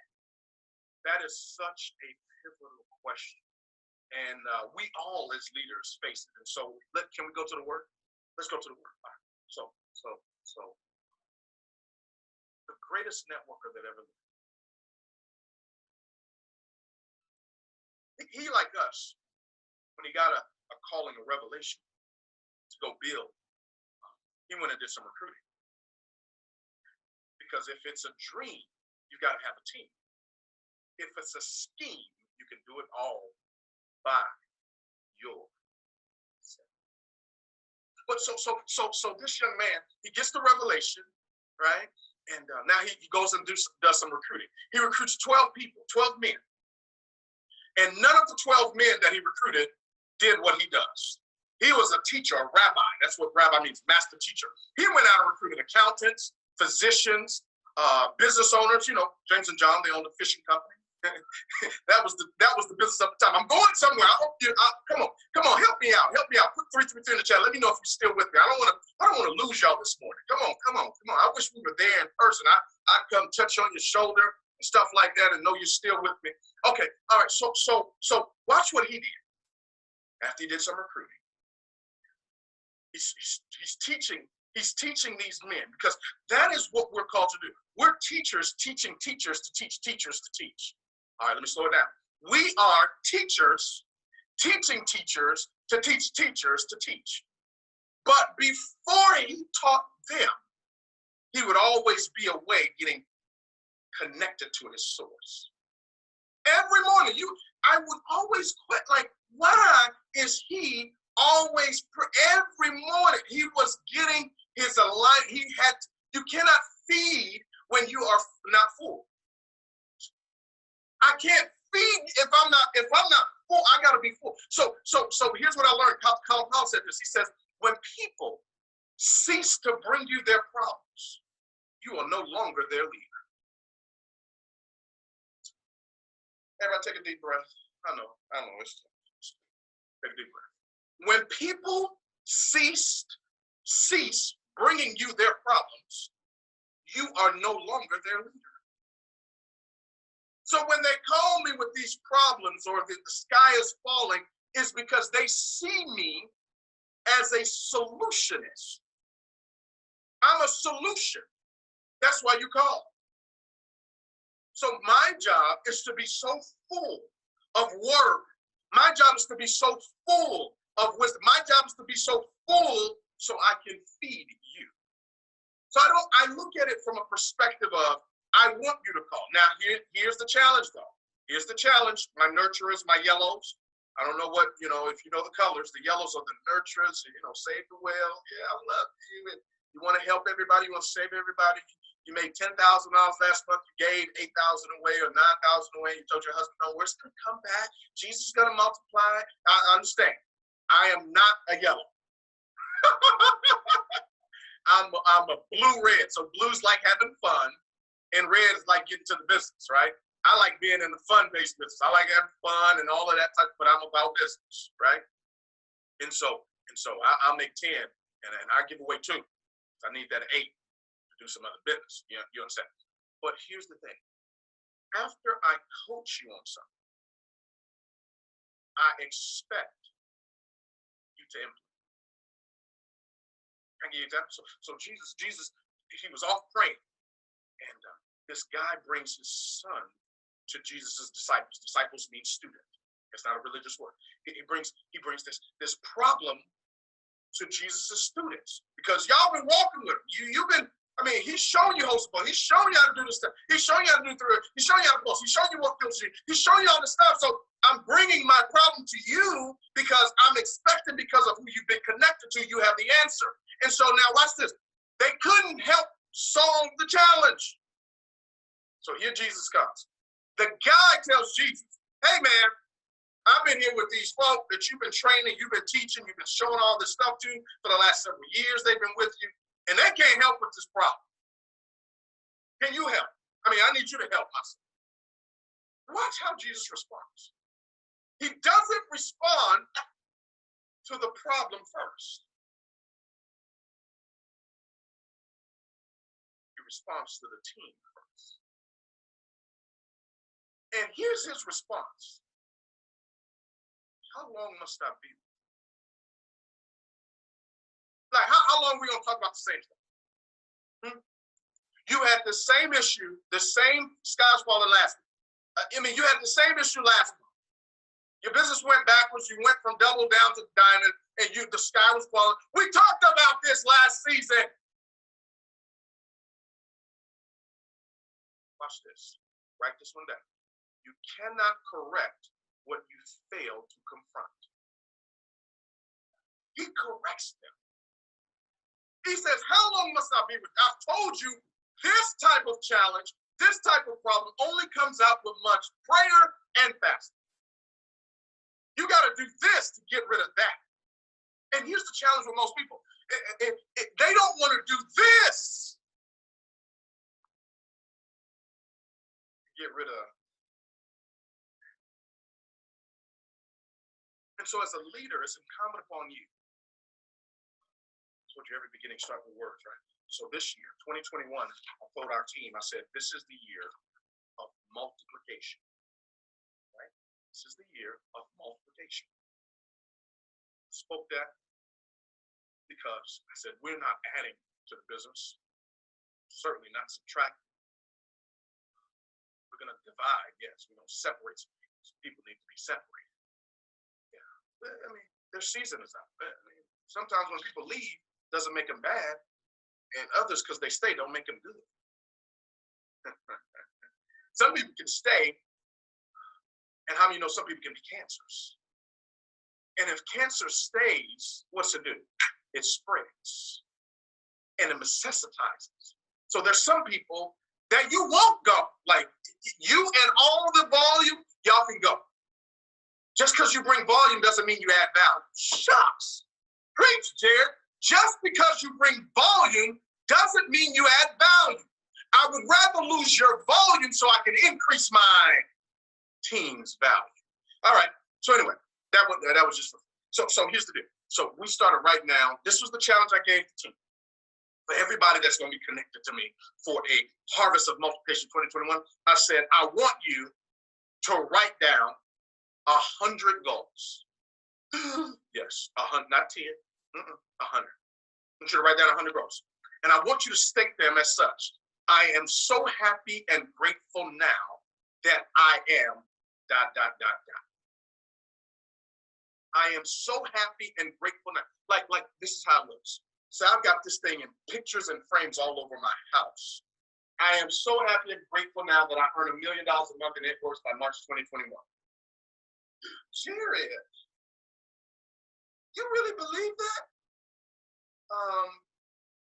That is such a pivotal question. And we all as leaders face it. And so can we go to the work? Let's go to the work. So the greatest networker that ever lived. He like us, when he got a calling, a revelation to go build, he went and did some recruiting. Because if it's a dream, you got to have a team. If it's a scheme, you can do it all by yourself. But so this young man, he gets the revelation, right? And now he goes and does some recruiting. He recruits 12 people, 12 men. And none of the 12 men that he recruited did what he does. He was a teacher, a rabbi. That's what rabbi means, master teacher. He went out and recruited accountants, physicians, business owners. James and John, they owned a fishing company. that was the business of the time. I'm going somewhere. I hope you. Come on, help me out. Put 333 in the chat. Let me know if you're still with me. I don't want to lose y'all this morning. Come on. I wish we were there in person. I'd come touch on your shoulder. stuff like that, and know you're still with me. Okay, all right. So watch what he did after he did some recruiting. He's teaching. He's teaching these men, because that is what we're called to do. We're teachers teaching teachers to teach teachers to teach. All right, let me slow it down. We are teachers teaching teachers to teach teachers to teach. But before he taught them, he would always be away getting connected to his source. Every morning, I would always quit. Like, why is he always, every morning, he was getting his alignment. You cannot feed when you are not full. I can't feed if I'm not full. I gotta be full. So here's what I learned. Paul said this. He says, when people cease to bring you their problems, you are no longer their leader. Everybody take a deep breath. I know. Take a deep breath. When people cease bringing you their problems, you are no longer their leader. So when they call me with these problems, or the sky is falling, is because they see me as a solutionist. I'm a solution. That's why you call. So my job is to be so full of word. My job is to be so full of wisdom. My job is to be so full so I can feed you. So I look at it from a perspective of, I want you to call. Now, here's the challenge, though. Here's the challenge. My nurturers, my yellows. I don't know what, if you know the colors, the yellows are the nurturers, save the whale. Yeah, I love you. And you want to help everybody. You want to save everybody. You made $10,000 last month. You gave $8,000 away or $9,000 away. You told your husband, no, where's going to come back? Jesus is going to multiply. I understand. I am not a yellow. I'm a blue-red. So blue's like having fun, and red is like getting to the business, right? I like being in the fun-based business. I like having fun and all of that type, but I'm about business, right? And so I'll make 10, and I give away 2. I need that 8 to do some other business. You understand? But here's the thing. After I coach you on something, I expect you to implement. I give you an example. So Jesus, he was off praying, and this guy brings his son to Jesus' disciples. Disciples means student. It's not a religious word. He brings this problem to Jesus' students, because y'all been walking with him. You've been. He's showing you host he's showing you how to do this stuff. He's showing you how to do through it. He's showing you how to boast. He's showing you what kills you. He's showing you all this stuff. So I'm bringing my problem to you because I'm expecting, because of who you've been connected to, you have the answer. And so now watch this. They couldn't help solve the challenge. So here Jesus comes. The guy tells Jesus, hey man, I've been here with these folk that you've been training, you've been teaching, you've been showing all this stuff to for the last several years. They've been with you, and they can't help with this problem. Can you help? I need you to help us. Watch how Jesus responds. He doesn't respond to the problem first. He responds to the team first. And here's his response. How long must I be? Like, how long are we going to talk about the same stuff? You had the same issue, the same skies falling last week. You had the same issue last month. Your business went backwards. You went from double down to diamond, and the sky was falling. We talked about this last season. Watch this. Write this one down. You cannot correct what you fail to confront. He corrects them. He says, how long must I be with you? I've told you this type of challenge, this type of problem only comes out with much prayer and fasting. You got to do this to get rid of that. And here's the challenge with most people. They don't want to do this to get rid of. And so as a leader, it's incumbent upon you. I told you every beginning start with words, right? So this year, 2021, I told our team, I said, this is the year of multiplication. Right? This is the year of multiplication. I spoke that because I said we're not adding to the business, certainly not subtracting. We're going to divide, yes. We're going to separate some people. Some people need to be separated. Yeah. I mean, their season is up. I mean, sometimes when people leave, doesn't make them bad, and others, because they stay, don't make them good. Some people can stay, and how many know some people can be cancerous? And if cancer stays, what's it do? It spreads, and it metastasizes. So there's some people that you won't go. Like you and all the volume, y'all can go. Just because you bring volume doesn't mean you add value. Shucks. Preach, Jared. Just because you bring volume doesn't mean you add value. I would rather lose your volume so I can increase my team's value. All right. So anyway, that was just so here's the deal. So we started right now. This was the challenge I gave the team. For everybody that's going to be connected to me for a Harvest of Multiplication 2021, I said, I want you to write down 100 goals. Yes, 100, not 10, 100. I want you to write down 100 goals. And I want you to state them as such. I am so happy and grateful now that I am ... I am so happy and grateful now. Like this is how it looks. So I've got this thing in pictures and frames all over my house. I am so happy and grateful now that I earn $1 million a month in net worth by March 2021. Jared, you really believe that?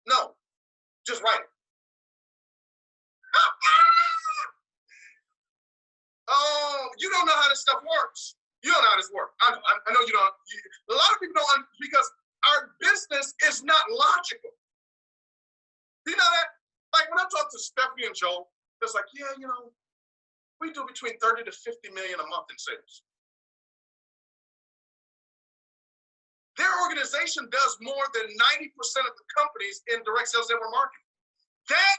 No, just write it. Oh, you don't know how this stuff works. You don't know how this works. I know you don't. A lot of people don't, because our business is not logical. Do you know that? Like when I talk to Stephanie and Joel, it's like, yeah, we do between 30 to 50 million a month in sales. Their organization does more than 90% of the companies in direct sales network marketing. That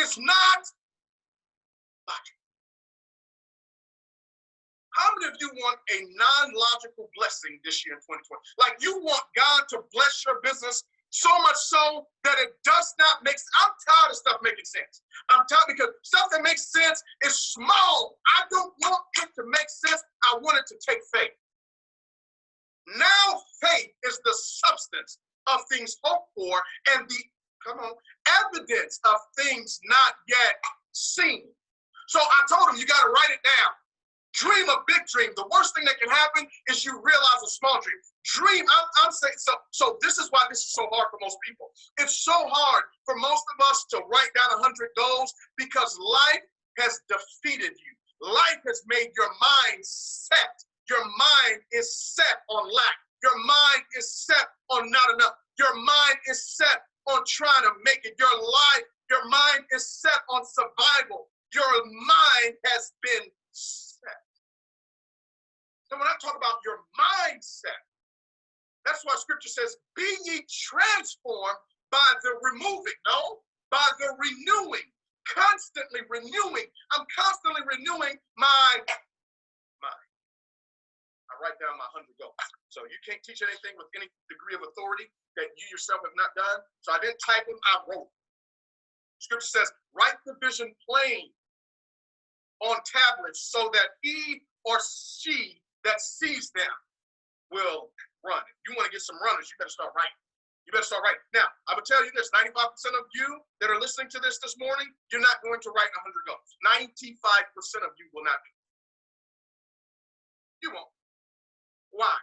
is not logical. How many of you want a non-logical blessing this year in 2020? Like you want God to bless your business so much so that it does not make sense. I'm tired of stuff making sense. I'm tired because stuff that makes sense is small. I don't want it to make sense. I want it to take faith. Now faith is the substance of things hoped for and the, evidence of things not yet seen. So I told him, you got to write it down. Dream a big dream. The worst thing that can happen is you realize a small dream. Dream, I'm saying, so this is why this is so hard for most people. It's so hard for most of us to write down 100 goals because life has defeated you. Life has made your mind set. Your mind is set on lack. Your mind is set on not enough. Your mind is set on trying to make it. Your mind is set on survival. Your mind has been set. So when I talk about your mindset, that's why scripture says, be ye transformed by the by the renewing, constantly renewing. I'm constantly renewing my mind. I write down my 100 goals. So you can't teach anything with any degree of authority that you yourself have not done. So I didn't type them, I wrote. Scripture says, write the vision plain on tablets so that he or she that sees them will run. If you want to get some runners, you better start writing. You better start writing. Now, I would tell you this, 95% of you that are listening to this morning, you're not going to write 100 goals. 95% of you will not do it. You won't. Why?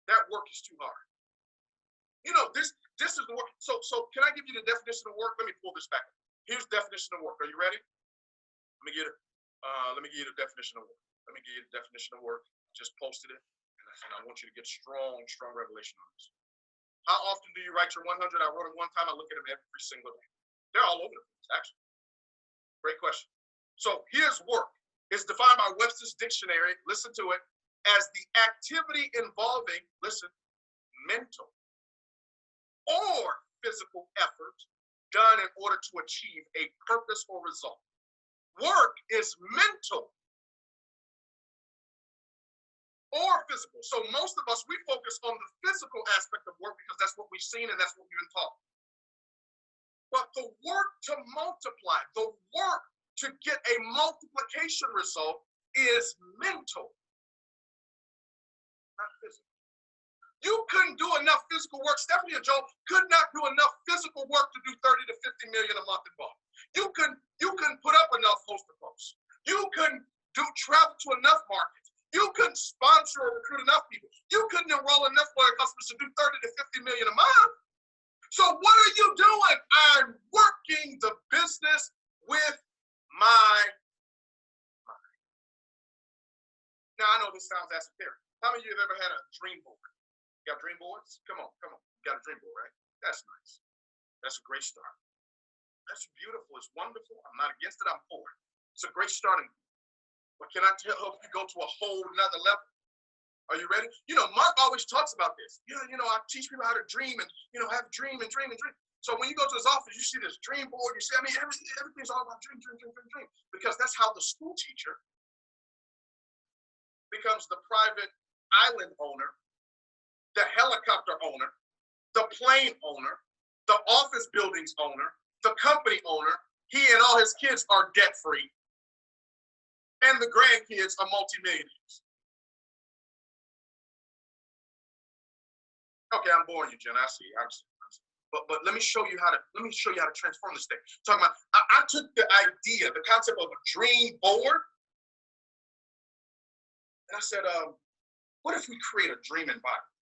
That work is too hard. This is the work. So can I give you the definition of work? Let me pull this back. Here's the definition of work. Are you ready? Let me give you the definition of work. Let me give you the definition of work. Just posted it, and I want you to get strong revelation on this. How often do you write your 100? I wrote it one time. I look at them every single day. They're all over the place, actually. Great question. So here's work. It's defined by Webster's Dictionary, listen to it, as the activity involving, listen, mental or physical effort done in order to achieve a purpose or result. work is mental or physical. So most of us, we focus on the physical aspect of work because that's what we've seen and that's what we've been taught. But the work to multiply, the work to get a multiplication result is mental, not physical. You couldn't do enough physical work. Stephanie and Joe could not do enough physical work to do 30 to 50 million a month in volume. You couldn't put up enough post-to-post. You couldn't travel to enough markets. You couldn't sponsor or recruit enough people. You couldn't enroll enough loyal customers to do 30 to 50 million a month. So what are you doing? I'm working the business with my mind. Now, I know this sounds esoteric. How many of you have ever had a dream board? You got dream boards? Come on. You got a dream board, right? That's nice. That's a great start. That's beautiful. It's wonderful. I'm not against it. I'm for it. It's a great starting point. But can I help you go to a whole nother level? Are you ready? You know, Mark always talks about this. You know, I teach people how to dream and, have a dream and dream and dream. So when you go to his office, you see this dream board. You see, everything's all about dream. Because that's how the school teacher becomes the private island owner, the helicopter owner, the plane owner, the office buildings owner, the company owner. He and all his kids are debt-free. And the grandkids are multimillionaires. Okay, I'm boring you, Jen. I see. But let me show you how to transform this thing. Talking about, I took the idea, the concept of a dream board, and I said, what if we create a dream environment?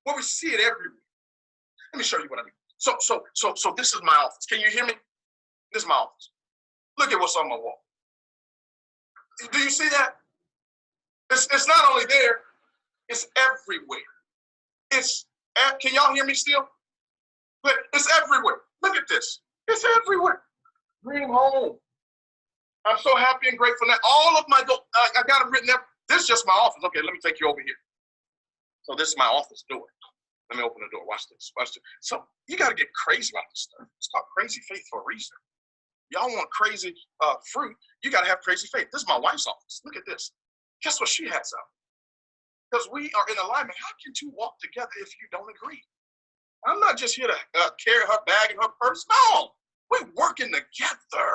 Well, we see it everywhere. Let me show you what I mean. So this is my office. Can you hear me? This is my office. Look at what's on my wall. Do you see that? It's not only there, it's everywhere. Can y'all hear me still? But it's everywhere. Look at this. It's everywhere. Dream home. I'm so happy and grateful that all of my, I got them written there. This is just my office. Okay, let me take you over here. So this is my office door. Let me open the door. Watch this. So you got to get crazy about this stuff. It's called crazy faith for a reason. Y'all want crazy fruit, you got to have crazy faith. This is my wife's office. Look at this. Guess what she has out? Because we are in alignment. How can two walk together if you don't agree? I'm not just here to carry her bag and her purse. No, we're working together.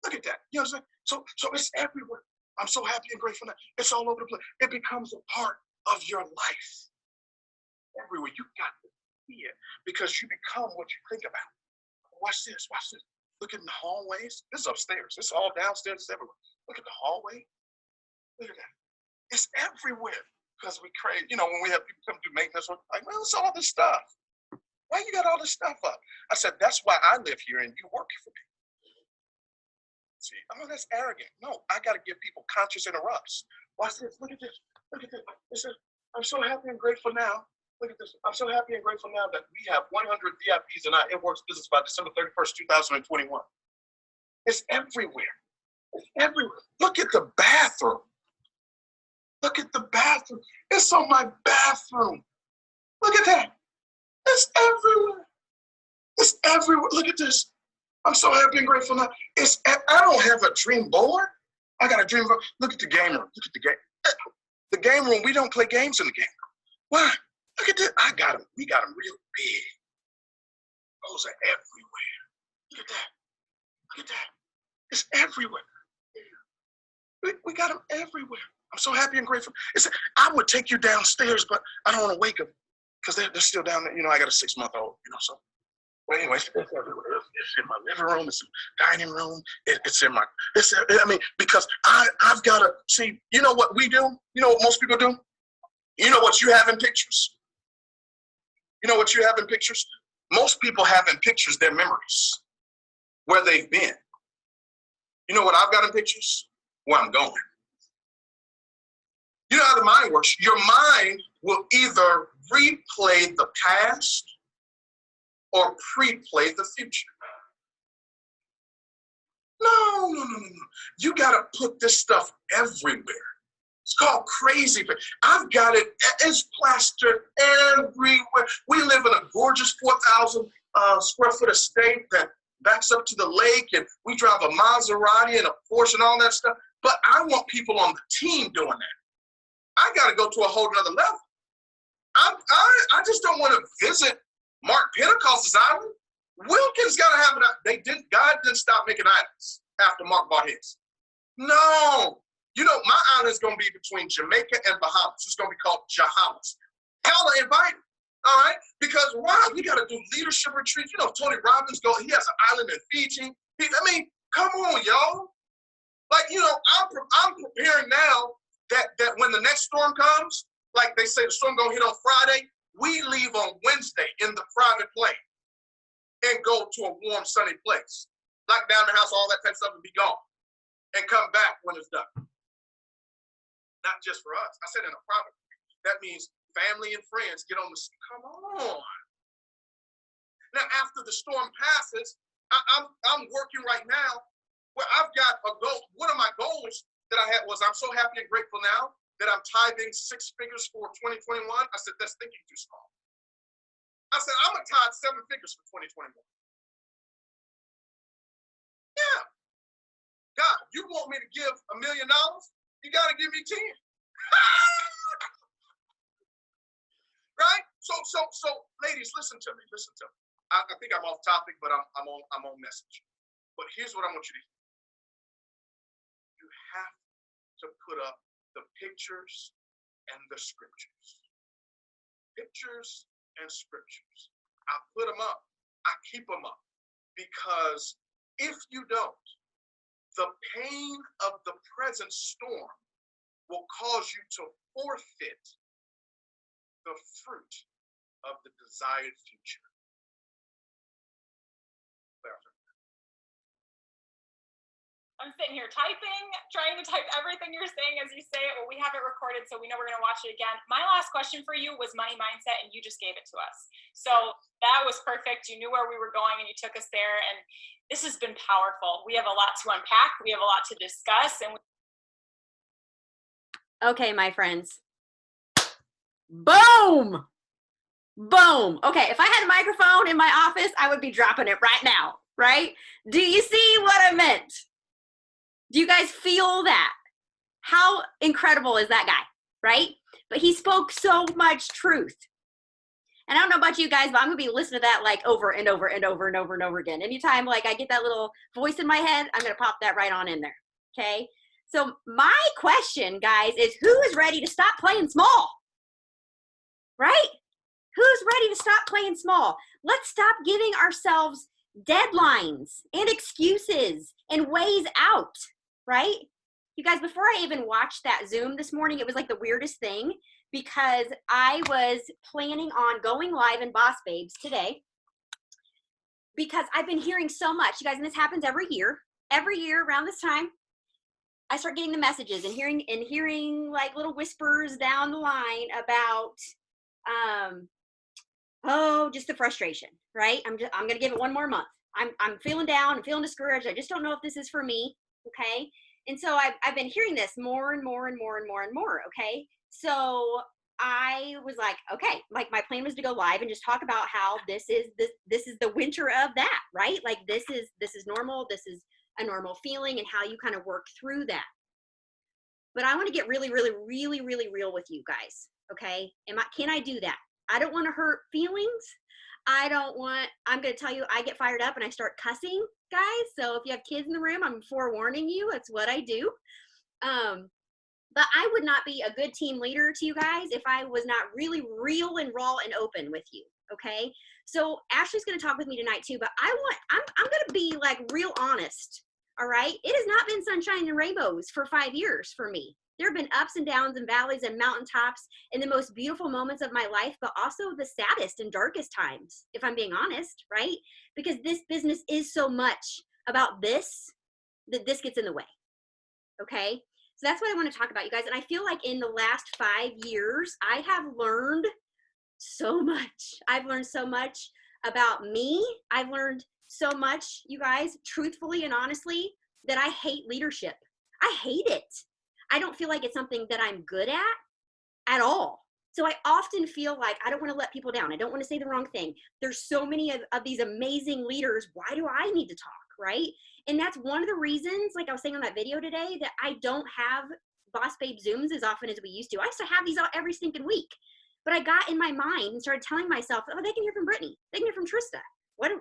Look at that. You know what I'm saying? So it's everywhere. I'm so happy and grateful that it's all over the place. It becomes a part of your life. Everywhere. You got to see it because you become what you think about. Watch this. Look at the hallways. This is upstairs. It's all downstairs. It's everywhere. Look at the hallway. Look at that. It's everywhere because we crave, when we have people come do maintenance, we're like, well, it's all this stuff. Why you got all this stuff up? I said, that's why I live here and you work for me. See, that's arrogant. No, I got to give people conscious interrupts. Watch this. Look at this. I'm so happy and grateful now. Look at this. I'm so happy and grateful now that we have 100 VIPs in our It Works business by December 31st, 2021. It's everywhere. It's everywhere. Look at the bathroom. Look at the bathroom. It's on my bathroom. Look at that. It's everywhere. It's everywhere. Look at this. I'm so happy and grateful now. I don't have a dream board. I got a dream board. Look at the game room. Look at the game. The game room, we don't play games in the game room. Why? Look at this. We got them real big. Those are everywhere. Look at that. It's everywhere. We got them everywhere. I'm so happy and grateful. I would take you downstairs, but I don't want to wake them because they're still down there. I got a 6-month-old, so. Well, anyway, it's everywhere. It's in my living room. It's in my dining room. Because I've got to see, you know what we do? You know what most people do? You know what you have in pictures? Most people have in pictures their memories, where they've been. You know what I've got in pictures? Where I'm going. You know how the mind works. Your mind will either replay the past or pre-play the future. No. You got to put this stuff everywhere. It's called crazy. I've got it. It's plastered everywhere. We live in a gorgeous 4,000 square foot estate that backs up to the lake and we drive a Maserati and a Porsche and all that stuff. But I want people on the team doing that. I got to go to a whole nother level. I just don't want to visit Mark Pentecost's island. Wilkins got to have it. God didn't stop making islands after Mark bought his. No. You know, my island is going to be between Jamaica and Bahamas. It's going to be called Jahamas. Hella invited. All right? Because why? We got to do leadership retreats. You know, Tony Robbins, he has an island in Fiji. Come on, y'all. Like, you know, I'm preparing now that when the next storm comes, like they say the storm going to hit on Friday, we leave on Wednesday in the private plane and go to a warm, sunny place. Lock down the house, all that type of stuff, and be gone. And come back when it's done. Not just for us. I said in a private plane. That means family and friends get on the, come on. Now, after the storm passes, I'm working right now where I've got a goal. One of my goals that I had was I'm so happy and grateful now that I'm tithing 6 figures for 2021. I said, that's thinking too small. I said, I'm going to tithe 7 figures for 2021. Yeah. God, you want me to give $1 million? You got to give me 10. Right? So, ladies, listen to me. I think I'm off topic, but I'm on message. But here's what I want you to hear. You have to put up the pictures and the scriptures. Pictures and scriptures. I put them up. I keep them up. Because if you don't, the pain of the present storm will cause you to forfeit the fruit of the desired future. I'm sitting here typing, trying to type everything you're saying as you say it. Well, we have it recorded, so we know we're going to watch it again. My last question for you was money mindset, and you just gave it to us. So that was perfect. You knew where we were going, and you took us there. And this has been powerful. We have a lot to unpack. We have a lot to discuss. And okay, my friends. Boom! Boom. Okay, if I had a microphone in my office, I would be dropping it right now, right? Do you see what I meant? Do you guys feel that? How incredible is that guy, right? But he spoke so much truth. And I don't know about you guys, but I'm going to be listening to that like over and over and over and over and over again. Anytime like I get that little voice in my head, I'm going to pop that right on in there, okay? So my question, guys, is who is ready to stop playing small, right? Who's ready to stop playing small? Let's stop giving ourselves deadlines and excuses and ways out, right? You guys, before I even watched that Zoom this morning, it was like the weirdest thing because I was planning on going live in Boss Babes today because I've been hearing so much, you guys, and this happens every year around this time. I start getting the messages and hearing like little whispers down the line about, just the frustration, right? I'm going to give it one more month. I'm feeling down. I'm feeling discouraged. I just don't know if this is for me. Okay. And so I've been hearing this more and more and more and more and more. Okay. So I was like, okay, like my plan was to go live and just talk about how this is the winter of that, right? Like this is normal. This is a normal feeling and how you kind of work through that. But I want to get really, really, really, really real with you guys. Okay. Can I do that? I don't want to hurt feelings. I'm going to tell you, I get fired up and I start cussing, guys. So if you have kids in the room, I'm forewarning you. That's what I do. But I would not be a good team leader to you guys if I was not really real and raw and open with you. Okay. So Ashley's going to talk with me tonight too, but I'm going to be like real honest. All right. It has not been sunshine and rainbows for 5 years for me. There have been ups and downs and valleys and mountaintops and the most beautiful moments of my life, but also the saddest and darkest times, if I'm being honest, right? Because this business is so much about this, that this gets in the way, okay? So that's what I want to talk about, you guys. And I feel like in the last 5 years, I have learned so much. I've learned so much about me. I've learned so much, you guys, truthfully and honestly, that I hate leadership. I hate it. I don't feel like it's something that I'm good at all. So I often feel like I don't want to let people down. I don't want to say the wrong thing. There's so many of these amazing leaders. Why do I need to talk, right? And that's one of the reasons, like I was saying on that video today, that I don't have Boss Babe Zooms as often as we used to. I used to have these every stinking week. But I got in my mind and started telling myself, oh, they can hear from Brittany. They can hear from Trista. Why do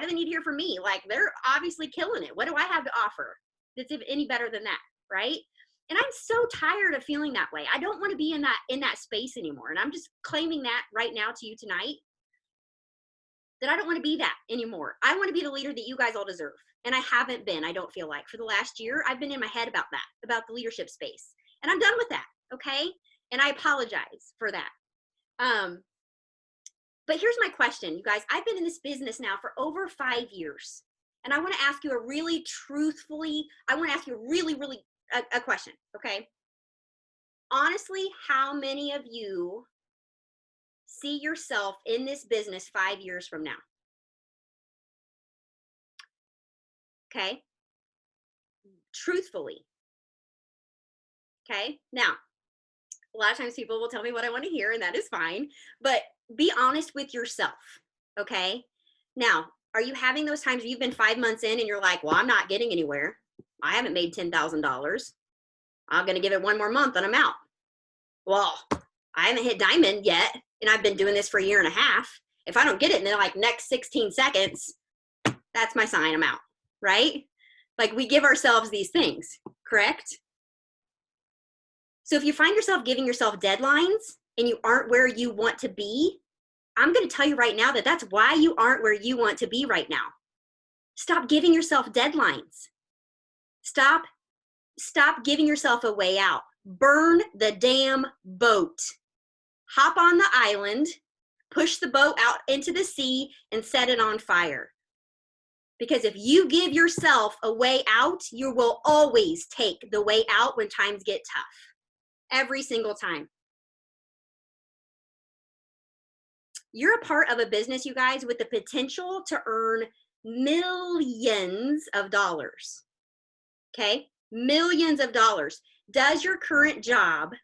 they need to hear from me? Like, they're obviously killing it. What do I have to offer that's any better than that, right? And I'm so tired of feeling that way. I don't want to be in that space anymore. And I'm just claiming that right now to you tonight, that I don't want to be that anymore. I want to be the leader that you guys all deserve. And I haven't been, I don't feel like. For the last year, I've been in my head about that, about the leadership space. And I'm done with that, okay? And I apologize for that. But here's my question, you guys. I've been in this business now for over 5 years. And I want to ask you a really a question, okay? Honestly, how many of you see yourself in this business 5 years from now? Okay? Truthfully. Okay? Now, a lot of times people will tell me what I want to hear, and that is fine. But be honest with yourself, okay? Now, are you having those times where you've been 5 months in and you're like, well, I'm not getting anywhere. I haven't made $10,000. I'm going to give it one more month and I'm out. Well, I haven't hit diamond yet, and I've been doing this for a year and a half. If I don't get it in the next 16 seconds, that's my sign I'm out, right? Like, we give ourselves these things, correct? So if you find yourself giving yourself deadlines and you aren't where you want to be, I'm going to tell you right now that that's why you aren't where you want to be right now. Stop giving yourself deadlines. Stop giving yourself a way out. Burn the damn boat. Hop on the island, push the boat out into the sea, and set it on fire. Because if you give yourself a way out, you will always take the way out when times get tough. Every single time. You're a part of a business, you guys, with the potential to earn millions of dollars. Okay? Millions of dollars. Does your current job,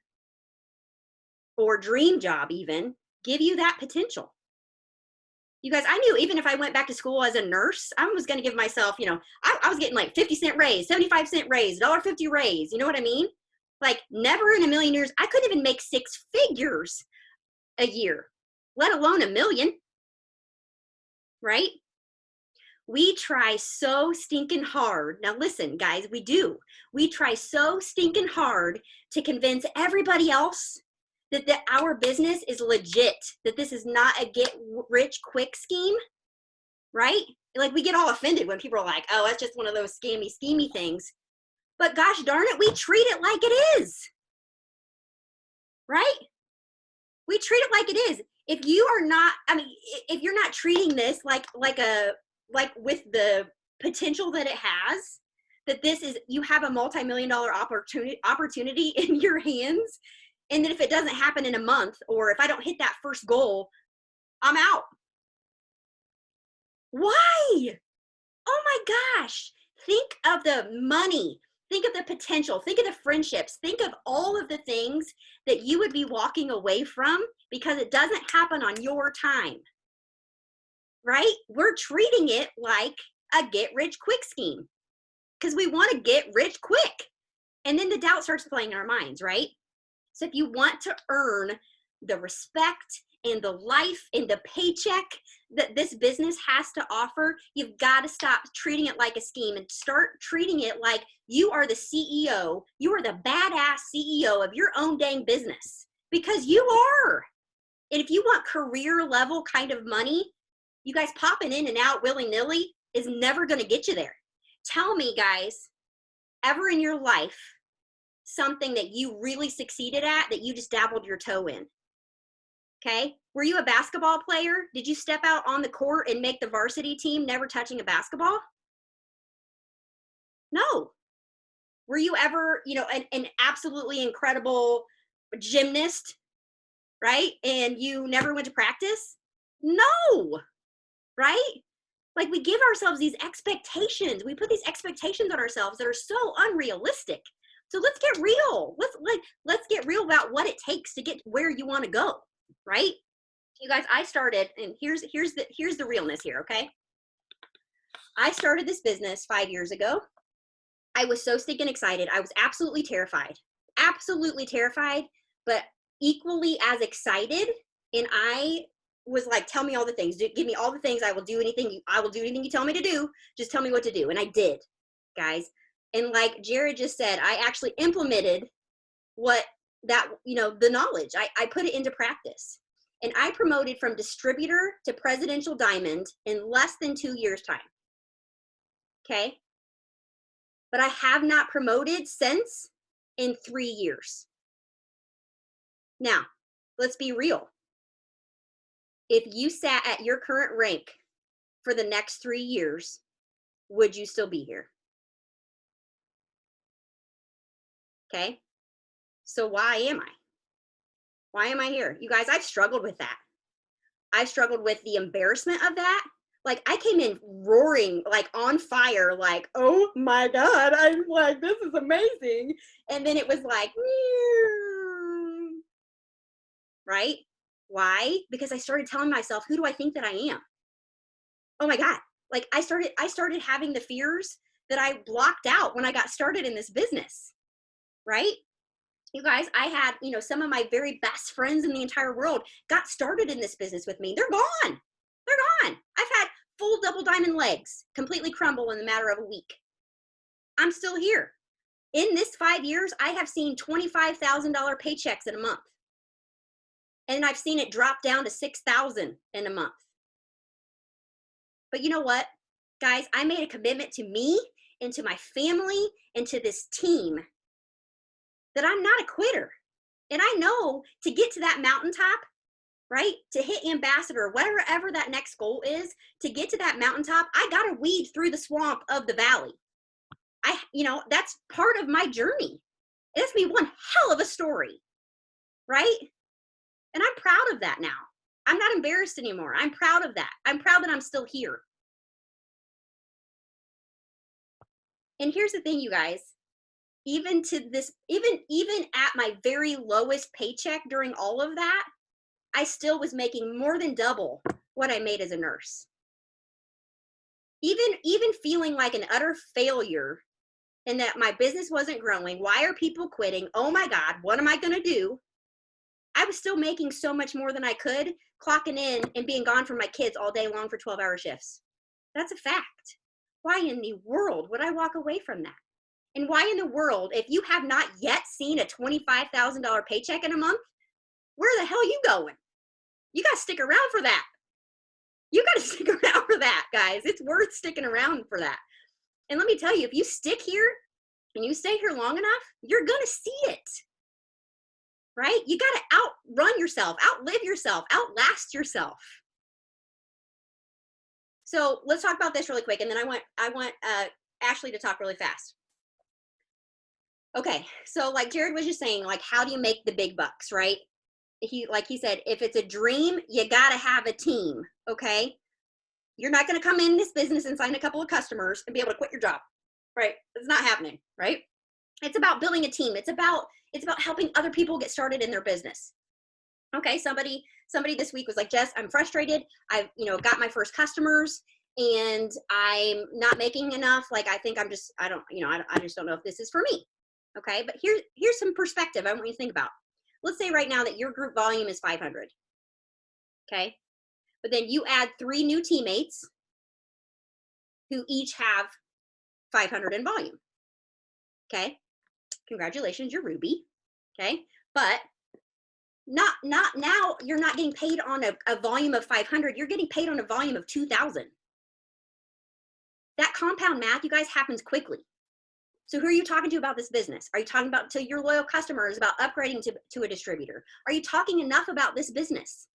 or dream job even, give you that potential? You guys, I knew even if I went back to school as a nurse, I was going to give myself, I was getting like 50-cent raise, 75-cent raise, $1.50 raise. You know what I mean? Like, never in a million years. I couldn't even make 6 figures a year, let alone $1 million. Right? We try so stinking hard. Now listen, guys, we do. We try so stinking hard to convince everybody else that our business is legit, that this is not a get-rich-quick scheme, right? Like, we get all offended when people are like, oh, that's just one of those schemy things. But gosh darn it, we treat it like it is, right? We treat it like it is. If you are not, if you're not treating this like with the potential that it has, that you have a multi-million-dollar opportunity in your hands, and that if it doesn't happen in a month, or if I don't hit that first goal, I'm out. Why? Oh my gosh. Think of the money. Think of the potential. Think of the friendships. Think of all of the things that you would be walking away from because it doesn't happen on your time. Right? We're treating it like a get-rich-quick scheme because we want to get rich quick. And then the doubt starts playing in our minds, right? So if you want to earn the respect and the life and the paycheck that this business has to offer, you've got to stop treating it like a scheme and start treating it like you are the CEO. You are the badass CEO of your own dang business, because you are. And if you want career level kind of money, you guys popping in and out willy-nilly is never going to get you there. Tell me, guys, ever in your life, something that you really succeeded at that you just dabbled your toe in? Okay? Were you a basketball player? Did you step out on the court and make the varsity team never touching a basketball? No. Were you ever, an absolutely incredible gymnast, right? And you never went to practice? No. Right? Like, we give ourselves these expectations. We put these expectations on ourselves that are so unrealistic. So let's get real. Let's get real about what it takes to get where you want to go, right? You guys, I started, and here's the realness here, okay? I started this business 5 years ago. I was so stinking excited. I was absolutely terrified, but equally as excited. And I was like, tell me all the things. Give me all the things. I will do anything. I will do anything you tell me to do. Just tell me what to do. And I did, guys. And like Jarrod just said, I actually implemented the knowledge. I put it into practice. And I promoted from distributor to presidential diamond in less than 2 years' time. Okay? But I have not promoted since in 3 years. Now, let's be real. If you sat at your current rank for the next 3 years, would you still be here? Okay? So why am I? Why am I here? You guys, I've struggled with that. I've struggled with the embarrassment of that. Like, I came in roaring, like on fire, like, oh my God, I'm like, this is amazing. And then it was like, right? Why? Because I started telling myself, who do I think that I am? Oh my God. Like I started having the fears that I blocked out when I got started in this business, right? You guys, I had, some of my very best friends in the entire world got started in this business with me. They're gone. They're gone. I've had full double diamond legs completely crumble in the matter of a week. I'm still here. In this 5 years, I have seen $25,000 paychecks in a month. And I've seen it drop down to $6,000 in a month. But you know what, guys? I made a commitment to me and to my family and to this team that I'm not a quitter. And I know to get to that mountaintop, right? To hit ambassador, whatever that next goal is, to get to that mountaintop, I got to weed through the swamp of the valley. That's part of my journey. It's me one hell of a story, right? And I'm proud of that now. I'm not embarrassed anymore. I'm proud of that. I'm proud that I'm still here. And here's the thing, you guys. Even at my very lowest paycheck during all of that, I still was making more than double what I made as a nurse. Even feeling like an utter failure and that my business wasn't growing. Why are people quitting? Oh my God, what am I going to do? I was still making so much more than I could, clocking in and being gone from my kids all day long for 12-hour shifts. That's a fact. Why in the world would I walk away from that? And why in the world, if you have not yet seen a $25,000 paycheck in a month, where the hell are you going? You got to stick around for that. You got to stick around for that, guys. It's worth sticking around for that. And let me tell you, if you stick here and you stay here long enough, you're going to see it. Right? You got to outrun yourself, outlive yourself, outlast yourself. So let's talk about this really quick. And then I want Ashley to talk really fast. Okay. So like Jarrod was just saying, like, how do you make the big bucks, right? He said, if it's a dream, you got to have a team. Okay. You're not going to come in this business and sign a couple of customers and be able to quit your job, right? It's not happening, right? It's about building a team. It's about helping other people get started in their business. Okay, somebody this week was like, Jess, I'm frustrated. I've, got my first customers and I'm not making enough. Like, I think I just don't know if this is for me. Okay, but here's some perspective I want you to think about. Let's say right now that your group volume is 500. Okay, but then you add 3 new teammates who each have 500 in volume. Okay. Congratulations, you're Ruby. Okay. But not now, you're not getting paid on a volume of 500. You're getting paid on a volume of 2,000. That compound math, you guys, happens quickly. So who are you talking to about this business? Are you talking about to your loyal customers about upgrading to a distributor? Are you talking enough about this business?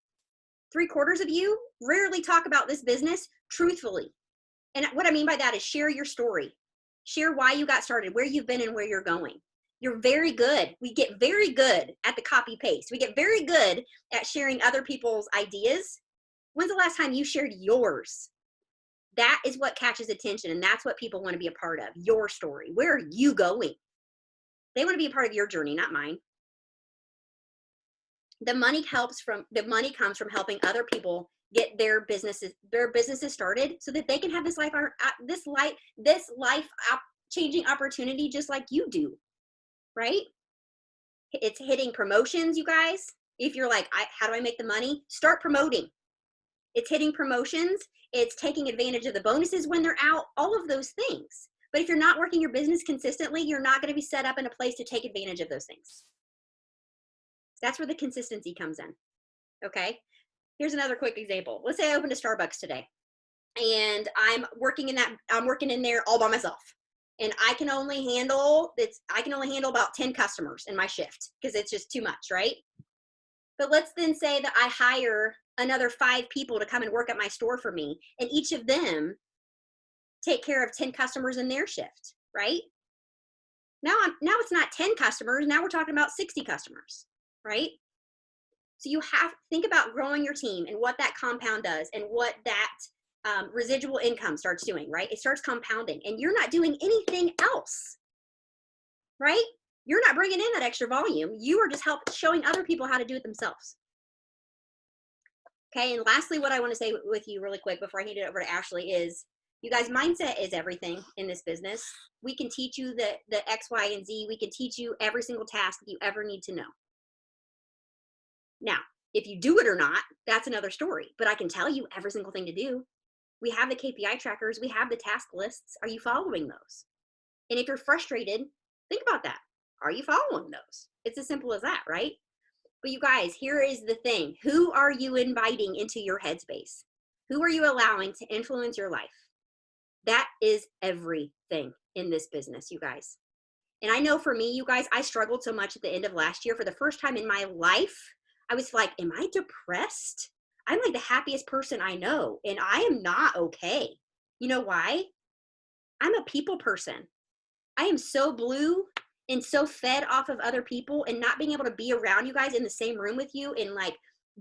3/4 of you rarely talk about this business truthfully. And what I mean by that is share your story. Share why you got started, where you've been and where you're going. You're very good. We get very good at the copy paste. We get very good at sharing other people's ideas. When's the last time you shared yours? That is what catches attention, and that's what people want to be a part of, your story. Where are you going? They want to be a part of your journey, not mine. The money comes from helping other people get their businesses started so that they can have this life changing opportunity just like you do, right? It's hitting promotions, you guys. If you're like, how do I make the money? Start promoting. It's hitting promotions. It's taking advantage of the bonuses when they're out, all of those things. But if you're not working your business consistently, you're not going to be set up in a place to take advantage of those things. That's where the consistency comes in. Okay. Here's another quick example. Let's say I opened a Starbucks today and I'm working in there all by myself. And I can only handle about 10 customers in my shift because it's just too much, right? But let's then say that I hire another 5 people to come and work at my store for me, and each of them take care of 10 customers in their shift, right? Now it's not 10 customers. Now we're talking about 60 customers, right? So you have to think about growing your team and what that compound does and what that residual income starts doing, right? It starts compounding and you're not doing anything else, right? You're not bringing in that extra volume. You are just showing other people how to do it themselves. Okay, and lastly, what I want to say with you really quick before I hand it over to Ashley is, you guys, mindset is everything in this business. We can teach you the X, Y, and Z. We can teach you every single task that you ever need to know. Now, if you do it or not, that's another story. But I can tell you every single thing to do. We have the KPI trackers. We have the task lists. Are you following those? And if you're frustrated, think about that. Are you following those? It's as simple as that, right? But you guys, here is the thing. Who are you inviting into your headspace? Who are you allowing to influence your life? That is everything in this business, you guys. And I know for me, you guys, I struggled so much at the end of last year. For the first time in my life, I was like, am I depressed? I'm like the happiest person I know, and I am not okay. You know why? I'm a people person. I am so blue and so fed off of other people and not being able to be around you guys in the same room with you and like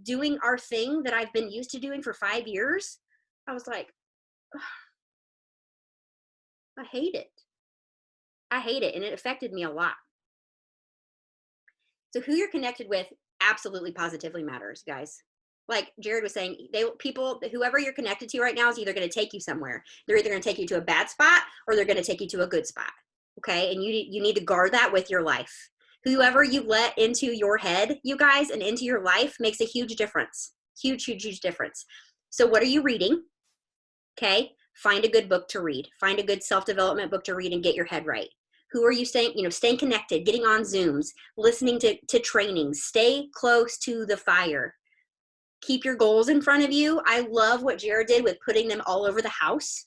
doing our thing that I've been used to doing for 5 years. I was like, ugh, I hate it. I hate it. And it affected me a lot. So who you're connected with absolutely positively matters, guys. Like Jarrod was saying, whoever you're connected to right now is either going to take you somewhere. They're either going to take you to a bad spot or they're going to take you to a good spot. Okay. And you need to guard that with your life. Whoever you let into your head, you guys, and into your life makes a huge difference. Huge, huge, huge difference. So what are you reading? Okay. Find a good book to read. Find a good self-development book to read and get your head right. Who are you staying connected, getting on Zooms, listening to trainings, stay close to the fire. Keep your goals in front of you. I love what Jarrod did with putting them all over the house.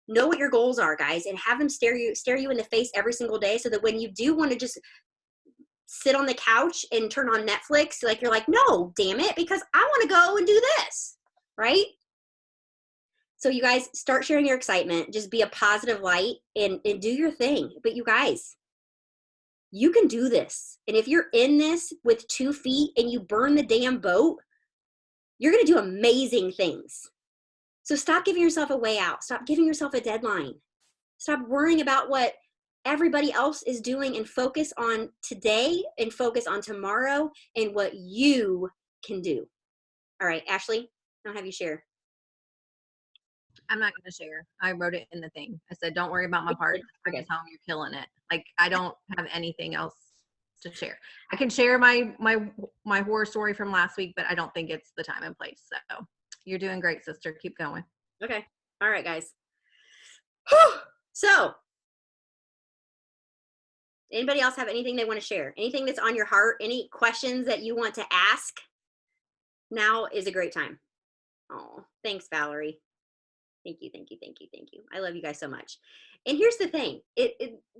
Know what your goals are, guys, and have them stare you in the face every single day so that when you do want to just sit on the couch and turn on Netflix, like you're like, no, damn it, because I want to go and do this, right? So you guys start sharing your excitement, just be a positive light and do your thing. But you guys, you can do this. And if you're in this with 2 feet and you burn the damn boat, you're going to do amazing things. So stop giving yourself a way out. Stop giving yourself a deadline. Stop worrying about what everybody else is doing and focus on today and focus on tomorrow and what you can do. All right, Ashley, I'll have you share. I'm not going to share. I wrote it in the thing. I said, don't worry about my part. I can tell them you're killing it. Like, I don't have anything else to share. I can share my horror story from last week, but I don't think it's the time and place. So you're doing great, sister. Keep going. Okay. All right, guys. Whew. So anybody else have anything they want to share? Anything that's on your heart? Any questions that you want to ask? Now is a great time. Oh, thanks, Valerie. Thank you, thank you, thank you, thank you. I love you guys so much. And here's the thing.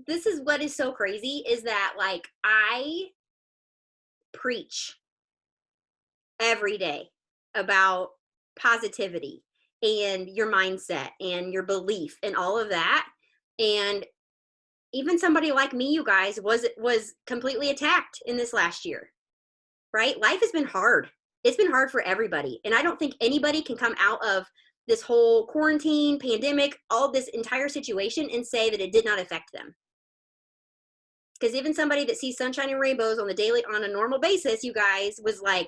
This is what is so crazy is that, like, I preach every day about positivity and your mindset and your belief and all of that. And even somebody like me, you guys, was completely attacked in this last year, right? Life has been hard. It's been hard for everybody. And I don't think anybody can come out of this whole quarantine, pandemic, all of this entire situation and say that it did not affect them. Because even somebody that sees sunshine and rainbows on a normal basis, you guys, was like,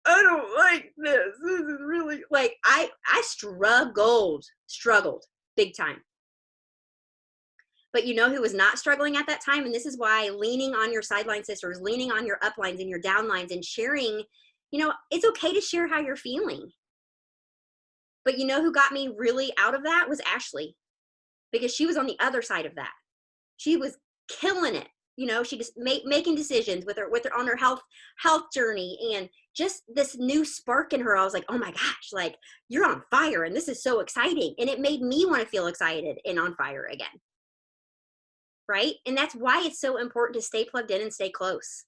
I don't like this. This is really like, I struggled big time. But you know who was not struggling at that time? And this is why leaning on your sideline sisters, leaning on your uplines and your downlines and sharing, you know, it's okay to share how you're feeling. But you know who got me really out of that was Ashley, because she was on the other side of that. She was killing it. You know, she just making decisions with her on her health journey, and just this new spark in her. I was like, oh my gosh, like, you're on fire, and this is so exciting. And it made me want to feel excited and on fire again. Right? And that's why it's so important to stay plugged in and stay close.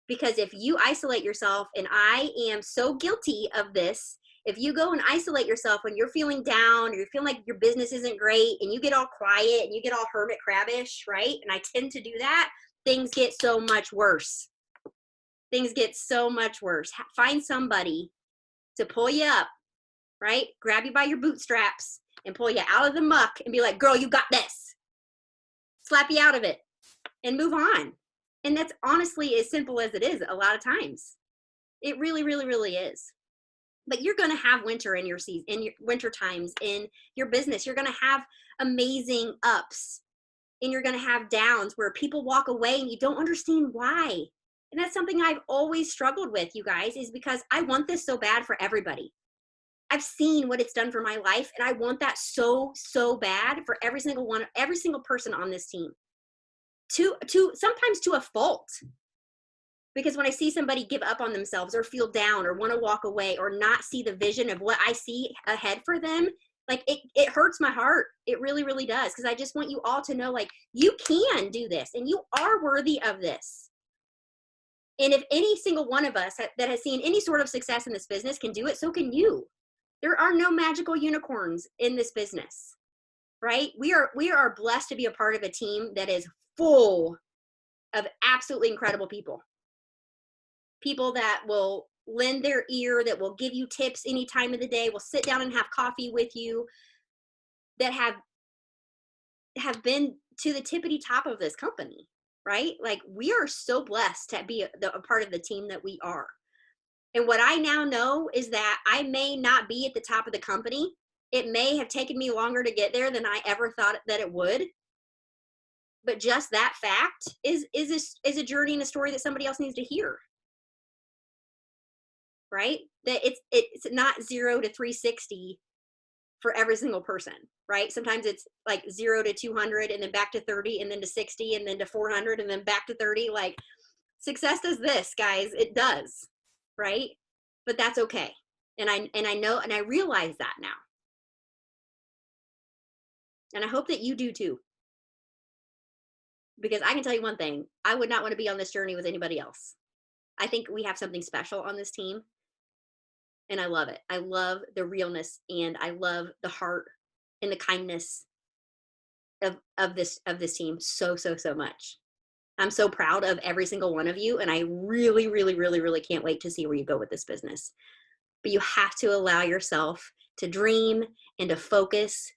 Because if you isolate yourself, and I am so guilty of this, if you go and isolate yourself when you're feeling down, or you're feeling like your business isn't great, and you get all quiet and you get all hermit crabbish, right? And I tend to do that, things get so much worse. Things get so much worse. Find somebody to pull you up, right? Grab you by your bootstraps and pull you out of the muck and be like, girl, you got this. Slap you out of it and move on. And that's honestly as simple as it is a lot of times. It really, really, really is. But you're going to have winter in your season, in your winter times in your business. You're going to have amazing ups, and you're going to have downs where people walk away and you don't understand why. And that's something I've always struggled with, you guys, is because I want this so bad for everybody. I've seen what it's done for my life, and I want that so, so bad for every single person on this team. Sometimes to a fault. Because when I see somebody give up on themselves or feel down or want to walk away or not see the vision of what I see ahead for them, like it hurts my heart. It really, really does. Because I just want you all to know, like, you can do this and you are worthy of this. And if any single one of us that has seen any sort of success in this business can do it, so can you. There are no magical unicorns in this business, right? We are blessed to be a part of a team that is full of absolutely incredible people. People that will lend their ear, that will give you tips any time of the day, will sit down and have coffee with you, that have been to the tippity top of this company, right? Like, we are so blessed to be a part of the team that we are. And what I now know is that I may not be at the top of the company. It may have taken me longer to get there than I ever thought that it would. But just that fact is a journey and a story that somebody else needs to hear. Right? That it's not 0 to 360 for every single person, right? Sometimes it's like 0 to 200 and then back to 30 and then to 60 and then to 400 and then back to 30. Like, success does this, guys. It does, right? But that's okay. And I know, and I realize that now. And I hope that you do too. Because I can tell you one thing, I would not want to be on this journey with anybody else. I think we have something special on this team. And I love it. I love the realness, and I love the heart and the kindness of this team so, so, so much. I'm so proud of every single one of you, and I really, really, really, really can't wait to see where you go with this business. But you have to allow yourself to dream and to focus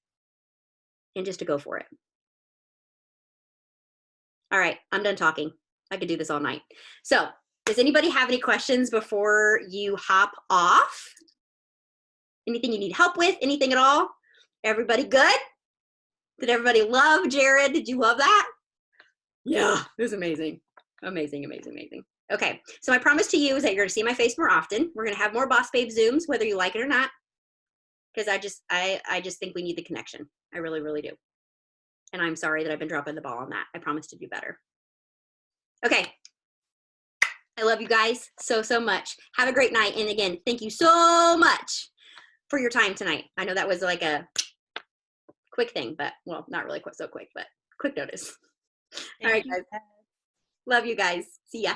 and just to go for it. All right, I'm done talking. I could do this all night. So, does anybody have any questions before you hop off? Anything you need help with? Anything at all? Everybody good? Did everybody love Jarrod? Did you love that? Yeah, it was amazing. Amazing, amazing, amazing. Okay, so my promise to you is that you're going to see my face more often. We're going to have more Boss Babe Zooms, whether you like it or not, because I just think we need the connection. I really, really do. And I'm sorry that I've been dropping the ball on that. I promise to do better. Okay. I love you guys so, so much. Have a great night. And again, thank you so much for your time tonight. I know that was like a quick thing, but, well, not really so quick, but quick notice. All right, guys. Love you guys. See ya.